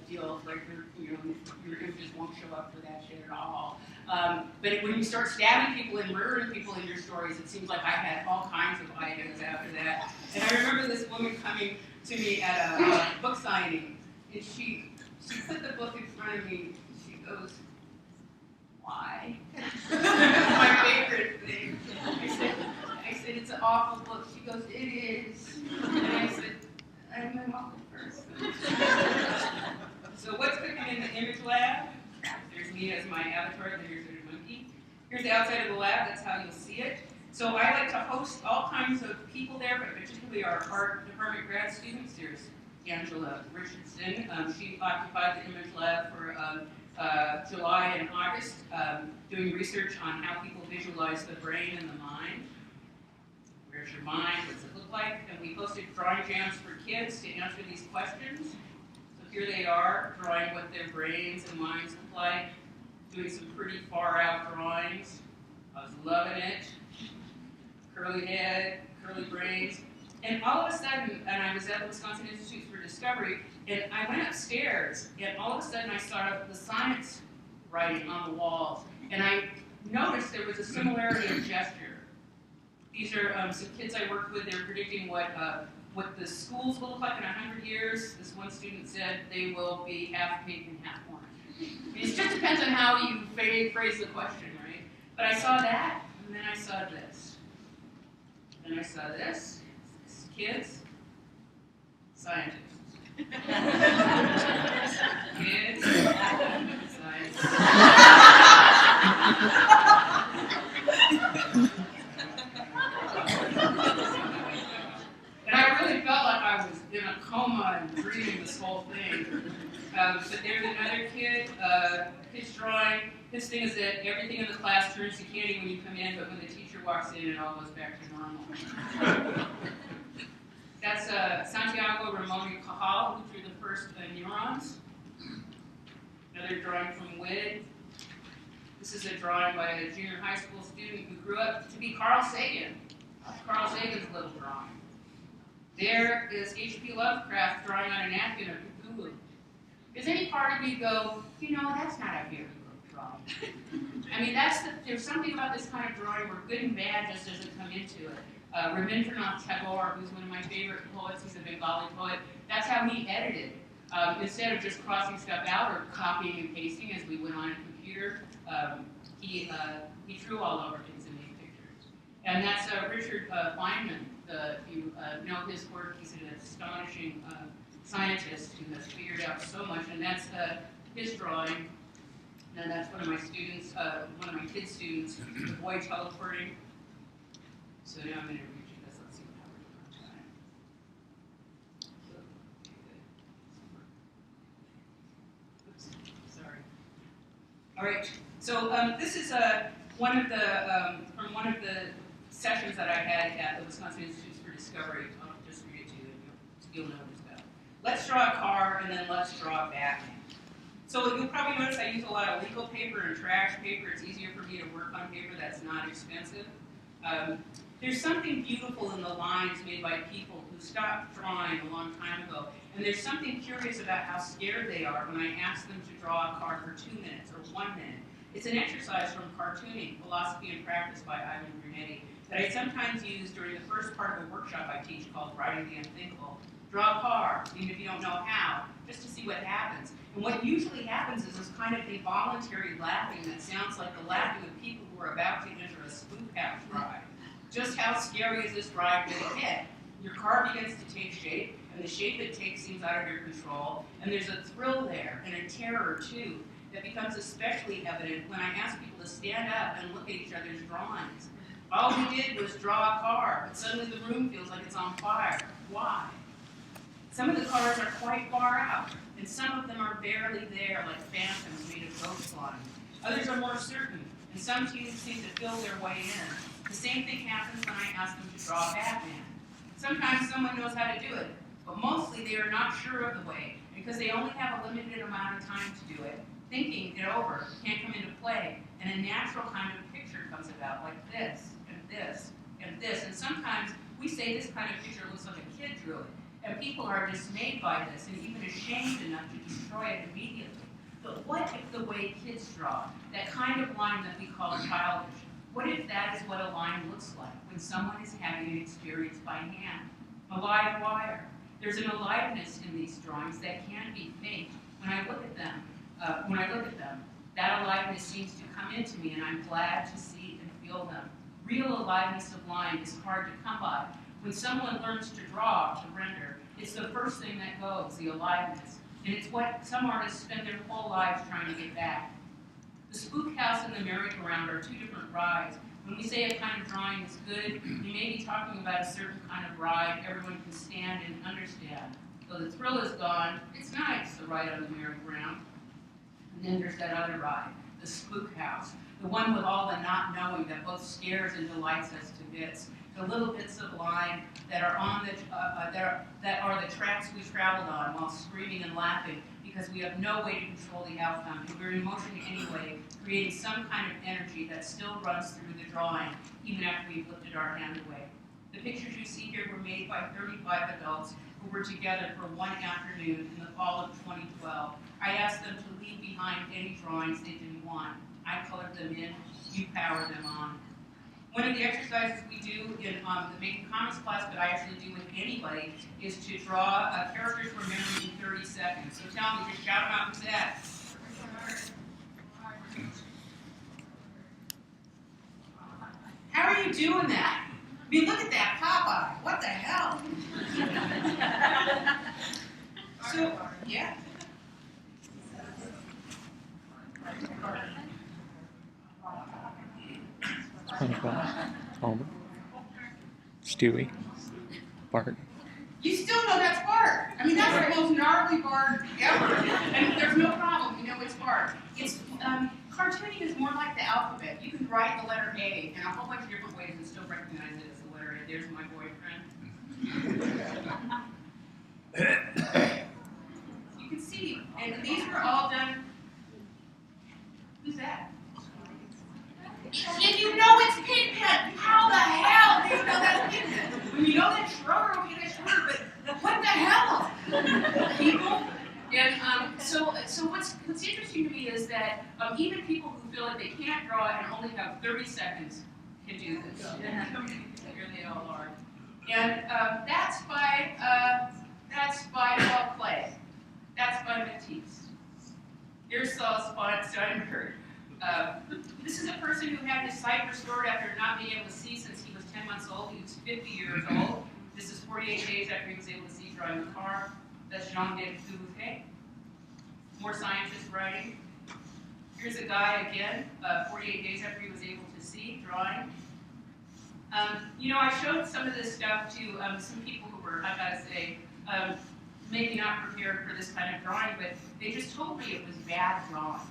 deal breaker. You know, your images won't show up for that shit at all. But when you start stabbing people and murdering people in your stories, it seems like I had all kinds of ideas after that. And I remember this woman coming to me at a book signing, and she put the book in front of me. She goes, "Why?" My favorite thing. I said, "It's an awful book." She goes, "It is." And I said, "I'm an awful person." So what's cooking in the image lab? There's me as my avatar, then here's a monkey. Here's the outside of the lab, that's how you'll see it. So I like to host all kinds of people there, but particularly our art department grad students. There's Angela Richardson. She occupied the image lab for July and August, doing research on how people visualize the brain and the mind. Where's your mind? What does it look like? And we hosted drawing jams for kids to answer these questions. So here they are, drawing what their brains and minds look like, doing some pretty far out drawings. I was loving it. Curly head, curly brains. And all of a sudden, and I was at the Wisconsin Institute for Discovery, and I went upstairs, and all of a sudden I saw the science writing on the walls. And I noticed there was a similarity of gesture. These are some kids I worked with. They were predicting what the schools will look like in 100 years. This one student said they will be half pink and half orange. It just depends on how you phrase the question, right? But I saw that, and then I saw this. Then I saw this. Kids, scientists. Kids, scientists. And I really felt like I was in a coma and dreaming this whole thing. But there's another kid, his drawing. His thing is that everything in the class turns to candy when you come in, but when the teacher walks in, it all goes back to normal. That's Santiago Ramon y Cajal, who drew the first neurons. Another drawing from WID. This is a drawing by a junior high school student who grew up to be Carl Sagan. Carl Sagan's little drawing. There is H.P. Lovecraft drawing on a napkin of Cthulhu. Does any part of you go, you know, that's not a very good drawing? I mean, that's there's something about this kind of drawing where good and bad just doesn't come into it. Rabindranath Tagore, who's one of my favorite poets, he's a Bengali poet, that's how he edited. Instead of just crossing stuff out or copying and pasting as we went on a computer, he drew all over things and made pictures. And that's Richard Feynman. If you know his work, he's an astonishing scientist who has figured out so much, and that's his drawing. And that's one of my students, one of my kids' students, the boy teleporting. So now I'm going to read you this. Let's see how we're doing on time. Oops, sorry. All right. So this is one of the from one of the sessions that I had at the Wisconsin Institute for Discovery. I'll just read it to you, and you'll know what it's about. Let's draw a car, and then let's draw a Batman. So you'll probably notice I use a lot of legal paper and trash paper. It's easier for me to work on paper that's not expensive. There's something beautiful in the lines made by people who stopped drawing a long time ago. And there's something curious about how scared they are when I ask them to draw a car for 2 minutes or 1 minute. It's an exercise from Cartooning, Philosophy and Practice by Ivan Brunetti, that I sometimes use during the first part of a workshop I teach called Writing the Unthinkable. Draw a car, even if you don't know how, just to see what happens. And what usually happens is this kind of involuntary laughing that sounds like the laughing of people who are about to enter a spook house ride. Just how scary is this ride going to get? Your car begins to take shape, and the shape it takes seems out of your control, and there's a thrill there, and a terror too, that becomes especially evident when I ask people to stand up and look at each other's drawings. All we did was draw a car, but suddenly the room feels like it's on fire. Why? Some of the cars are quite far out, and some of them are barely there, like phantoms made of ghost lines. Others are more certain, and some seem to feel their way in. The same thing happens when I ask them to draw Batman. Sometimes someone knows how to do it, but mostly they are not sure of the way, because they only have a limited amount of time to do it. Thinking it over can't come into play, and a natural kind of picture comes about, like this, and this, and this. And sometimes we say this kind of picture looks like a kid drew it. And people are dismayed by this and even ashamed enough to destroy it immediately. But what if the way kids draw, that kind of line that we call childish, what if that is what a line looks like when someone is having an experience by hand? A live wire. There's an aliveness in these drawings that can't be faked. When I look at them, that aliveness seems to come into me, and I'm glad to see and feel them. Real aliveness of line is hard to come by. When someone learns to draw, to render, it's the first thing that goes, the aliveness. And it's what some artists spend their whole lives trying to get back. The spook house and the merry-go-round are two different rides. When we say a kind of drawing is good, we may be talking about a certain kind of ride everyone can stand and understand. Though the thrill is gone, it's nice, the ride on the merry-go-round. And then there's that other ride, the spook house, the one with all the not knowing that both scares and delights us to bits. The little bits of line that are on the that are the tracks we traveled on while screaming and laughing because we have no way to control the outcome, and we're in motion anyway, creating some kind of energy that still runs through the drawing even after we've lifted our hand away. The pictures you see here were made by 35 adults who were together for one afternoon in the fall of 2012. I asked them to leave behind any drawings they didn't want. I colored them in, you power them on. One of the exercises we do in the Making Comics class, but I actually do with anybody, is to draw characters from memory in 30 seconds. So tell me, just shout them out, who's that? How are you doing that? I mean, look at that Popeye. What the hell? So, yeah. Homer, Stewie, Bart. You still know that's Bart. I mean, that's the most gnarly Bart ever. And there's no problem. You know it's Bart. It's cartooning is more like the alphabet. You can write the letter A in a whole bunch of different ways and still recognize it as the letter A. There's my boyfriend. You can see, and these were all done. Who's that? And you know it's Pigpen! How the hell do you know that's Pigpen? When you know that Schroeder, okay, that's Schroeder, but what the hell? People? And so what's interesting to me is that even people who feel like they can't draw and only have 30 seconds can do this. Here they all are. And that's by Paul Klee. That's by Matisse. Here's Saul Steinberg. This is a person who had his sight restored after not being able to see since he was 10 months old. He was 50 years old. This is 48 days after he was able to see driving a car. That's Jean-David Dubuffet. More scientists writing. Here's a guy again, 48 days after he was able to see, drawing. I showed some of this stuff to some people who were, I gotta say, maybe not prepared for this kind of drawing, but they just told me it was bad drawing.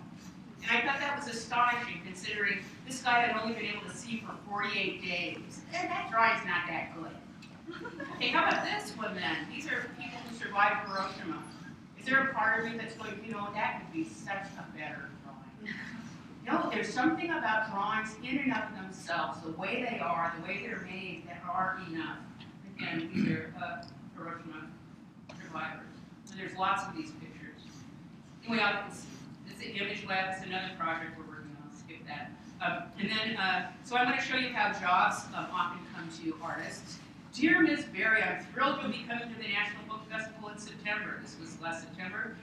And I thought that was astonishing, considering this guy had only been able to see for 48 days. And that drawing's not that good. Okay, how about this one then? These are people who survived Hiroshima. Is there a part of me that's going, that could be such a better drawing? No, there's something about drawings in and of themselves, the way they are, the way they're made, that are enough. Again, these are Hiroshima survivors. So there's lots of these pictures. Anyway, it's the Image Lab. It's another project we're working on. Skip that. So I'm going to show you how jobs often come to artists. Dear Ms. Barry, I'm thrilled you'll be coming to the National Book Festival in September. This was last September.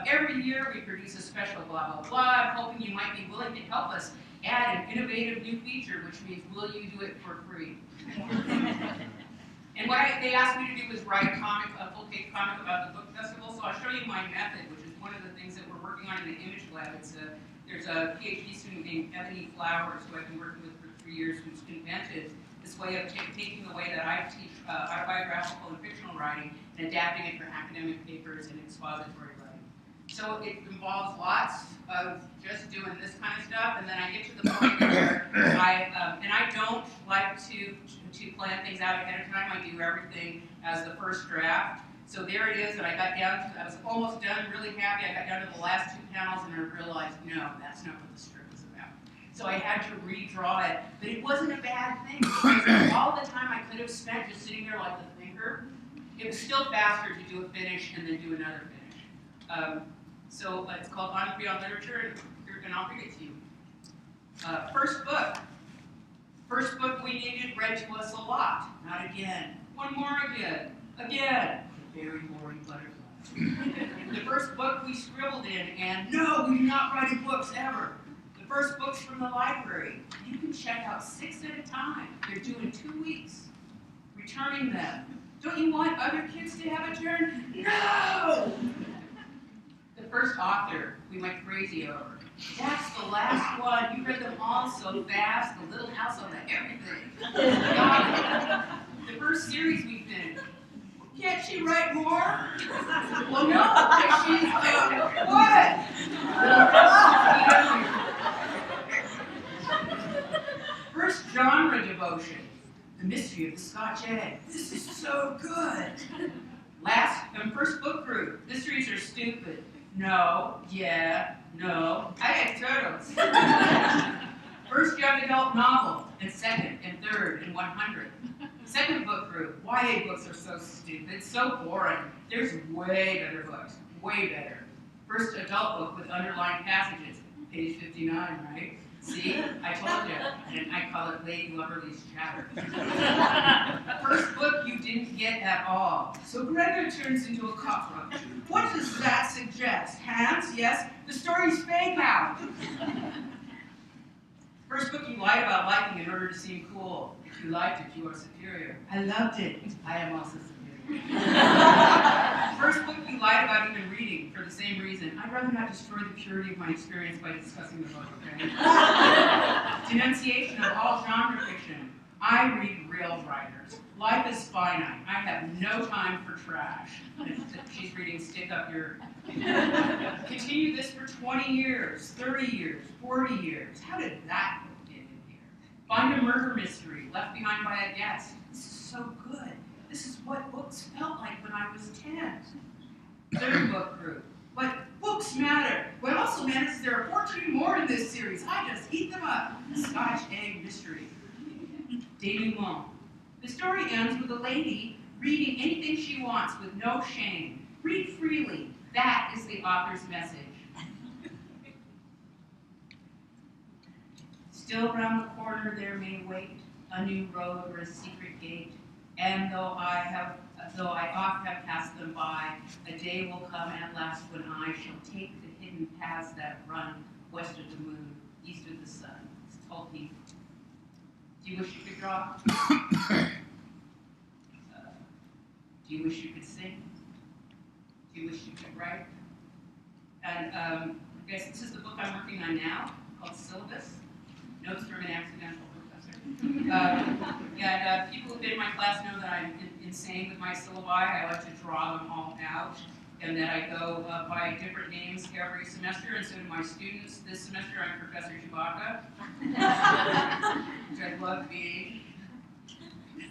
Every year we produce a special blah, blah, blah. I'm hoping you might be willing to help us add an innovative new feature, which means will you do it for free? And what they asked me to do was write a full-page comic about the book festival. So I'll show you my method, which is one of the things that we're working on in the Image Lab. There's a PhD student named Ebony Flowers, who I've been working with for 3 years, who's invented this way of taking the way that I teach autobiographical and fictional writing and adapting it for academic papers and expository writing. So it involves lots of just doing this kind of stuff, and then I get to the point where I don't like to plan things out ahead of time. I do everything as the first draft. So there it is, and I was almost done, really happy. I got down to the last 2 panels, and I realized, no, that's not what the script is about. So I had to redraw it, but it wasn't a bad thing, because all the time I could have spent just sitting there like the thinker, it was still faster to do a finish and then do another finish. So it's called On Beyond Literature, and I'll read it to you. First book. First book we needed read to us a lot. Not again. One more again. Again. The very boring butterfly. The first book we scribbled in, and no, we do not write in books ever. The first books from the library. You can check out 6 at a time. They're due in 2 weeks. Returning them. Don't you want other kids to have a turn? No! The first author we went crazy over. That's the last one. You read them all so fast. The Little House on the Everything. Got it. The first series we finished. Can't she write more? Well, no, because she's what? First genre devotion. The Mystery of the Scotch Egg. This is so good. First book group. Mysteries are stupid. No, yeah, no. I had turtles. First young adult novel, and second, and third, and 100. Second book group. YA books are so stupid, so boring. There's way better books, way better. First adult book with underlined passages. Page 59, right? See, I told you, and I call it Lady Loverly's Chatter. First book you didn't get at all. So Gregor turns into a cockroach. What does that suggest? Hands? Yes. The story's fake out. First book you lied about liking in order to seem cool. If you liked it, you are superior. I loved it. I am also superior. First book you lied about even reading for the same reason. I'd rather not destroy the purity of my experience by discussing the book, okay? Denunciation of all genre fiction. I read real writers. Life is finite. I have no time for trash. She's reading Stick Up Your... Continue this for 20 years, 30 years, 40 years. How did that book get in here? Find a murder mystery left behind by a guest. This is so good. This is what books felt like when I was 10. Third book group. But books matter. What also matters is there are 14 more in this series. I just eat them up. Scotch Egg Mystery. Denouement. The story ends with a lady reading anything she wants with no shame. Read freely. That is the author's message. Still round the corner there may wait a new road or a secret gate, and though I oft have passed them by, a day will come at last when I shall take the hidden paths that run west of the moon, east of the sun. It's Tolkien. Do you wish you could draw? Do you wish you could sing? Do you wish you could write? And I guess this is the book I'm working on now, called Syllabus. Notes from an accidental professor. People who've been in my class know that I'm insane with my syllabi. I like to draw them all out, and that I go by different names every semester, and so do my students. This semester I'm Professor Chewbacca, which I love being.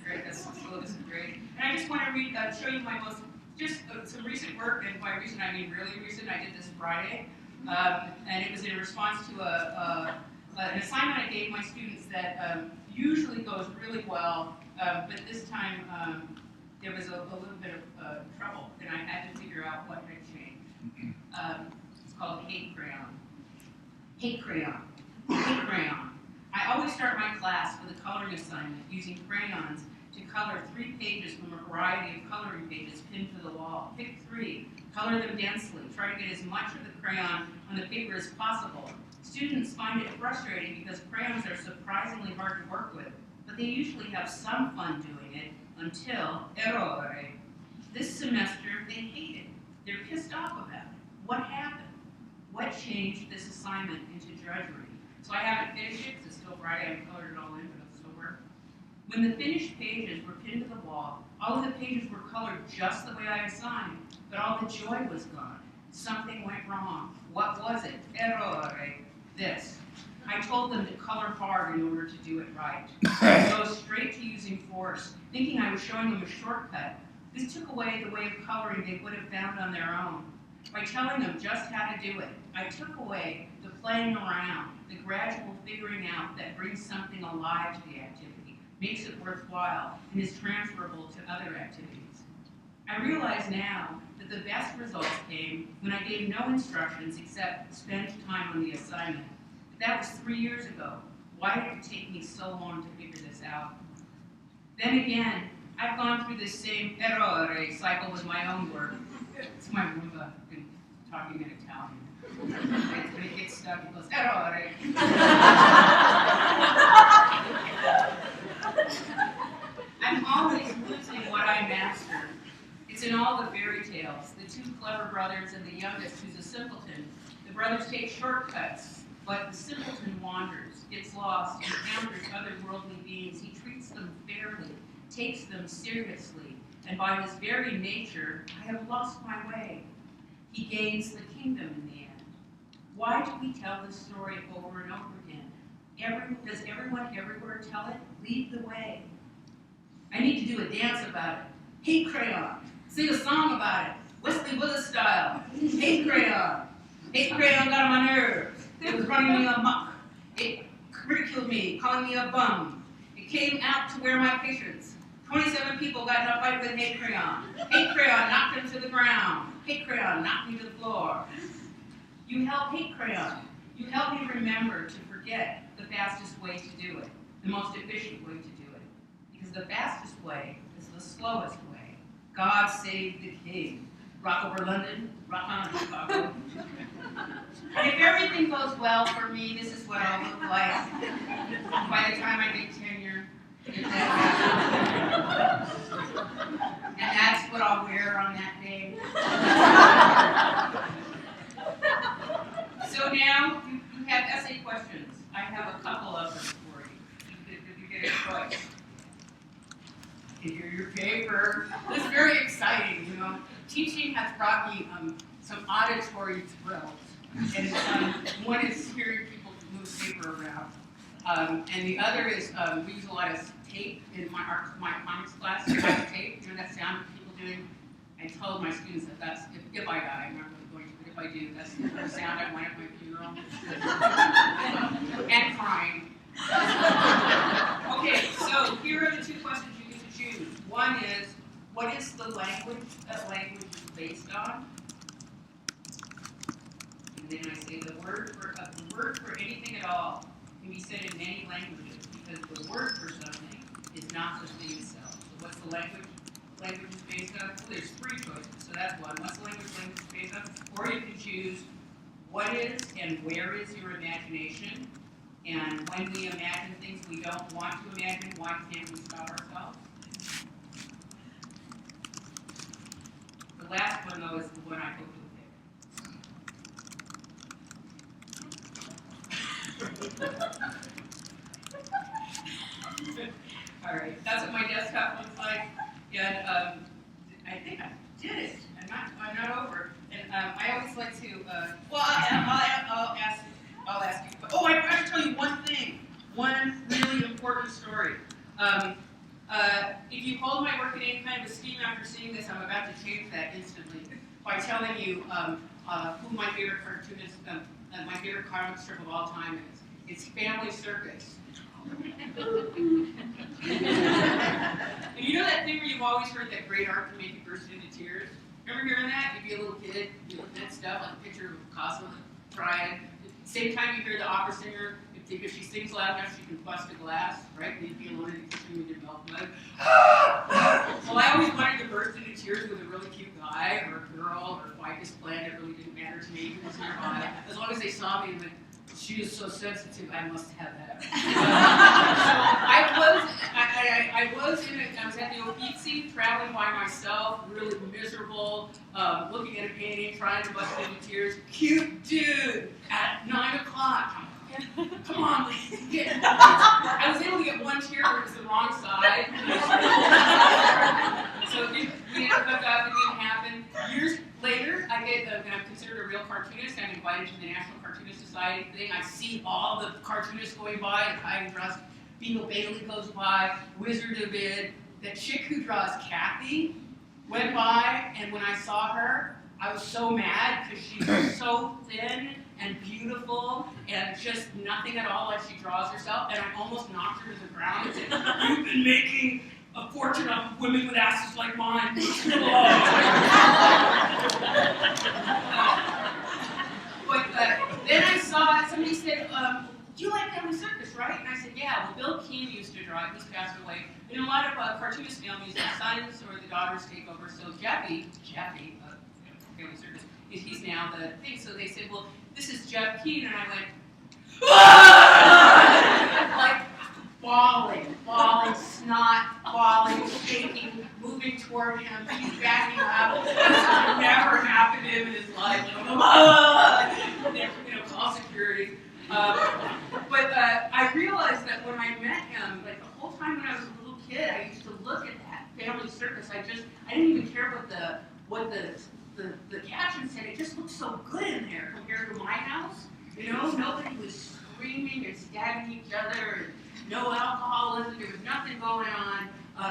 Great, this syllabus is great. And I just want to show you my some recent work, and by recent I mean really recent. I did this Friday, and it was in response to an assignment I gave my students that usually goes really well, but this time there was a little bit of trouble, and I had to figure out what had changed. It's called Hate Crayon. Hate Crayon. Hate Crayon. I always start my class with a coloring assignment using crayons to color 3 pages from a variety of coloring pages pinned to the wall. Pick 3, color them densely, try to get as much of the crayon on the paper as possible. Students find it frustrating because crayons are surprisingly hard to work with, but they usually have some fun doing it until, errore. This semester, they hate it. They're pissed off about it. What happened? What changed this assignment into drudgery? So I haven't finished it because it's still Friday. I haven't colored it all in, but it'll still work. When the finished pages were pinned to the wall, all of the pages were colored just the way I assigned, but all the joy was gone. Something went wrong. What was it? Errore. This. I told them to color hard in order to do it right. Go straight to using force, thinking I was showing them a shortcut. This took away the way of coloring they would have found on their own. By telling them just how to do it, I took away the playing around, the gradual figuring out that brings something alive to the activity, makes it worthwhile, and is transferable to other activities. I realize now that the best results came when I gave no instructions except spend time on the assignment. But that was 3 years ago. Why did it take me so long to figure this out? Then again, I've gone through this same errore cycle with my own work. It's my Roomba talking in Italian. When it gets stuck, it goes, errore. I'm always losing what I mastered. It's in all the fairy tales. The 2 clever brothers and the youngest, who's a simpleton. The brothers take shortcuts, but the simpleton wanders, gets lost, encounters otherworldly beings. He treats them fairly, takes them seriously, and by his very nature, I have lost my way. He gains the kingdom in the end. Why do we tell this story over and over again? Does everyone everywhere tell it? Lead the way. I need to do a dance about it. Hate Crayon. Sing a song about it. Wesley Willis style. Hate Crayon. Hate Crayon got on my nerves. It was running me amok. It ridiculed me, calling me a bum. It came out to wear my patience. 27 people got in a fight with Hate Crayon. Hate Crayon knocked him to the ground. Hate Crayon knocked me to the floor. You help Hate Crayon. You help me remember to forget the fastest way to do it, the most efficient way to do it. Because the fastest way is the slowest way. God save the king. Rock over London, rock on Chicago. And if everything goes well for me, this is what I'll look like by the time I get tenure. And that's what I'll wear on that day. So now you have essay questions. I have a couple of them for you. If you get a choice. Here your paper. It's very exciting, you know. Teaching has brought me some auditory thrills. And one is hearing people move paper around. And the other is we use a lot of tape in my economics class. You have tape, you know that sound of people doing. I told my students that that's, if I die, I'm not really going to, but if I do, that's the sound I want at my funeral. And crying. Okay, so here are the 2 questions you get to choose. One is, what is the language that language is based on? And then I say the word for anything at all can can be said in many languages because the word for something is not the thing itself. So what's the language? Language is based on? Well, there's three choices. So that's one. What's the language? Language is based on? Or you can choose what is and where is your imagination. And when we imagine things we don't want to imagine, why can't we stop ourselves? The last one, though, is the one I hope you'll pick. All right, that's what my desktop looks like. And I think I did it. I'm not over. And I always like to. I'll ask you. Oh, I forgot to tell you one thing. One really important story. If you hold my work in any kind of esteem after seeing this, I'm about to change that instantly by telling you who my favorite cartoonist, my favorite comic strip of all time is. It's Family Circus. And you know that thing where you've always heard that great art can make you burst into tears? Remember hearing that? You'd be a little kid, you look at stuff like a picture of Picasso trying. Same time you hear the opera singer, if she sings loud enough, she can bust a glass, right? And you'd be alone in the kitchen with your mouth like, well, I always wanted to burst into tears with a really cute guy or a girl or a ficus plant. It really didn't matter to me who was nearby. As long as they saw me and went, she is so sensitive, I must have that. So I was at the Uffizi, traveling by myself, really miserable, looking at a painting, trying to bust into tears. Cute dude at 9 o'clock. Come on, please. I was able to get one tear, but it was the wrong side. So we ended up, it didn't happen. Years later, I'm considered a real cartoonist. I'm invited to the National Cartoonist Society thing. I see all the cartoonists going by, the guy who draws Beagle Bailey goes by, Wizard of Id. The chick who draws Kathy went by, and when I saw her, I was so mad because she's so thin and beautiful and just nothing at all like she draws herself, and I almost knocked her to the ground and said, "You've been making a fortune off of women with asses like mine." But then I saw, somebody said, "Do you like Family Circus, right?" And I said, "Yeah." Well, Bill Keane used to draw it. He's passed away. In a lot of cartoonist families, the sons or the daughters take over. So Jeffy, Family Circus, he's now the thing. So they said, "Well, this is Jeff Keane," and I went, like bawling, snot, bawling, shaking, moving toward him. He's backing up. This would never happen to him in his life. Call security. But I realized that when I met him, like the whole time when I was a little kid, I used to look at that Family Circus. I didn't even care what the caption said. It just looked so good in there compared to my house. Nobody was screaming and stabbing each other, and no alcoholism. There was nothing going on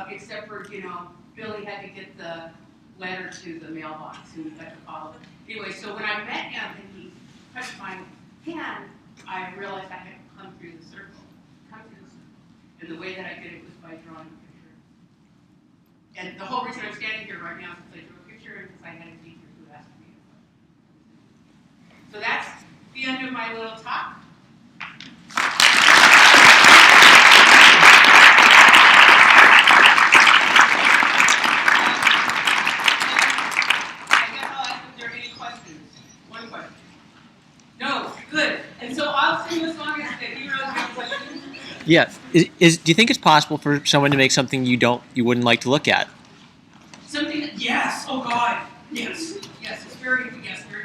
except for Billy had to get the letter to the mailbox and we got to follow it. Anyway, so when I met him and he touched my hand, I realized I had come through the circle. And the way that I did it was by drawing a picture. And the whole reason I'm standing here right now is because I drew a picture and because I had a teacher who asked me to. So that's the end of my little talk. I guess I'll ask if there are any questions. One question. No, good. And so I'll sing the song as the heroes have questions. Yeah. Do you think it's possible for someone to make something you wouldn't like to look at? Something that, yes, oh God, yes, it's very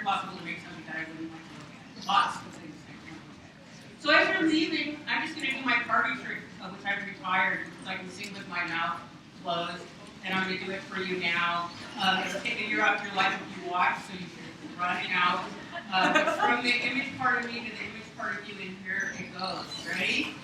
possible to make something that I wouldn't like to look at. Lots of things I can't look at. So as you're leaving, I'm just going to do my party trick, which I've retired, because I can sing with my mouth closed, and I'm going to do it for you now. It'll take a year off your life if you watch, so you can run it out. From the image part of me to the image part of you in here, it goes. Ready?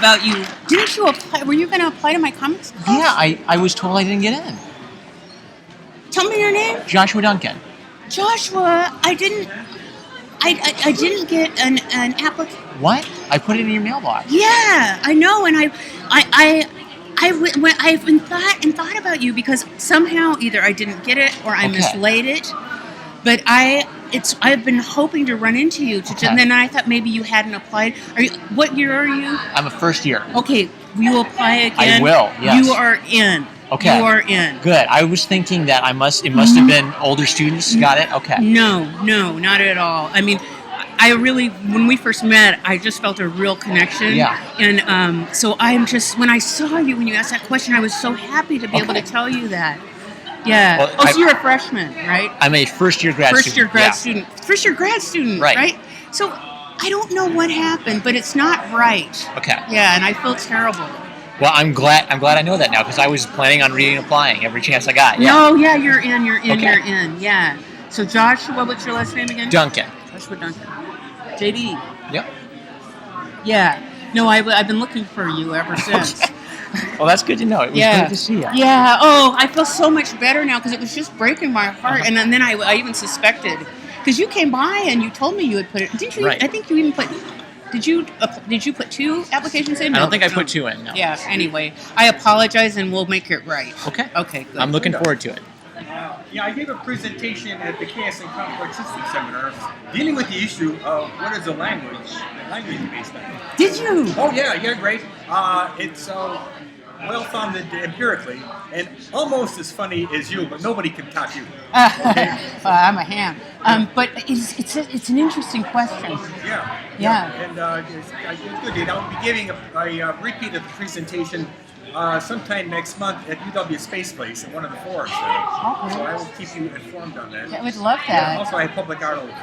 about you. Didn't you apply? Were you going to apply to my comics class? Yeah, I was told I didn't get in. Tell me your name. Joshua Duncan. Joshua, I didn't get an application. What? I put it in your mailbox. Yeah, I know, and I've been thought about you because somehow either I didn't get it or I Okay. mislaid it. But I've been hoping to run into you, and then I thought maybe you hadn't applied. What year are you? I'm a first year. Okay, will you apply again? I will, yes. You are in. Okay. You are in. Good. I was thinking that it must have been older students. Got it? Okay. No, not at all. I mean, I really, when we first met, I just felt a real connection. Yeah. And so I'm just, when I saw you, when you asked that question, I was so happy to be able to tell you that. Yeah. Well, so you're a freshman, right? I'm a first year grad First year student. grad student. First year grad student, right? So I don't know what happened, but it's not right. Okay. Yeah, and I feel terrible. Well, I'm glad I know that now because I was planning on reading and applying every chance I got. Yeah. No, yeah, you're in. Okay. You're in. Yeah. So Joshua, what's your last name again? Duncan. Joshua Duncan. JD. Yep. Yeah. No, I've been looking for you ever since. Well, that's good to know. It was good to see you. Yeah. Oh, I feel so much better now because it was just breaking my heart. And then I even suspected because you came by and you told me you had put it. Didn't you? Right. I think you even put. Did you put 2 applications in? I don't think I put 2 in. No. Yeah. Anyway, I apologize and we'll make it right. Okay. Okay. Good. I'm looking forward to it. Yeah, I gave a presentation at the KSN Complex System Seminar dealing with the issue of what is a language-based language. Did you? Oh yeah, great. It's well-founded empirically and almost as funny as you, but nobody can top you. I'm a ham. But it's an interesting question. Yeah. And it's good. I'll be giving a repeat of the presentation sometime next month at UW Space Place at one of the forums. So I will keep you informed on that. I would love that. Also, I have public art over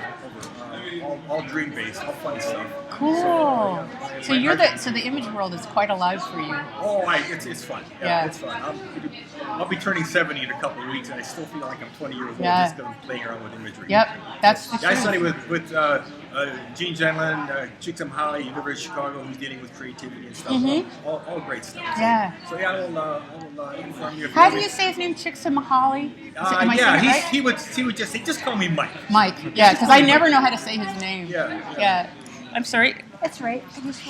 all dream-based, all fun stuff. Cool. So the image world is quite alive for you. Oh, it's fun. Yeah. It's fun. I'll be turning 70 in a couple of weeks, and I still feel like I'm 20 years old just playing around with imagery. Yep, that's the truth. I studied with Gene Genlin, Chixam Holly, University of Chicago, who's dealing with creativity and stuff. All great stuff. Yeah. So I will inform you. How do you say his name? Chixamahali? Am I saying it right? he would just say, just call me Mike. Mike. Yeah, because I never know how to say his name. Yeah. Yeah. I'm sorry. That's right. I just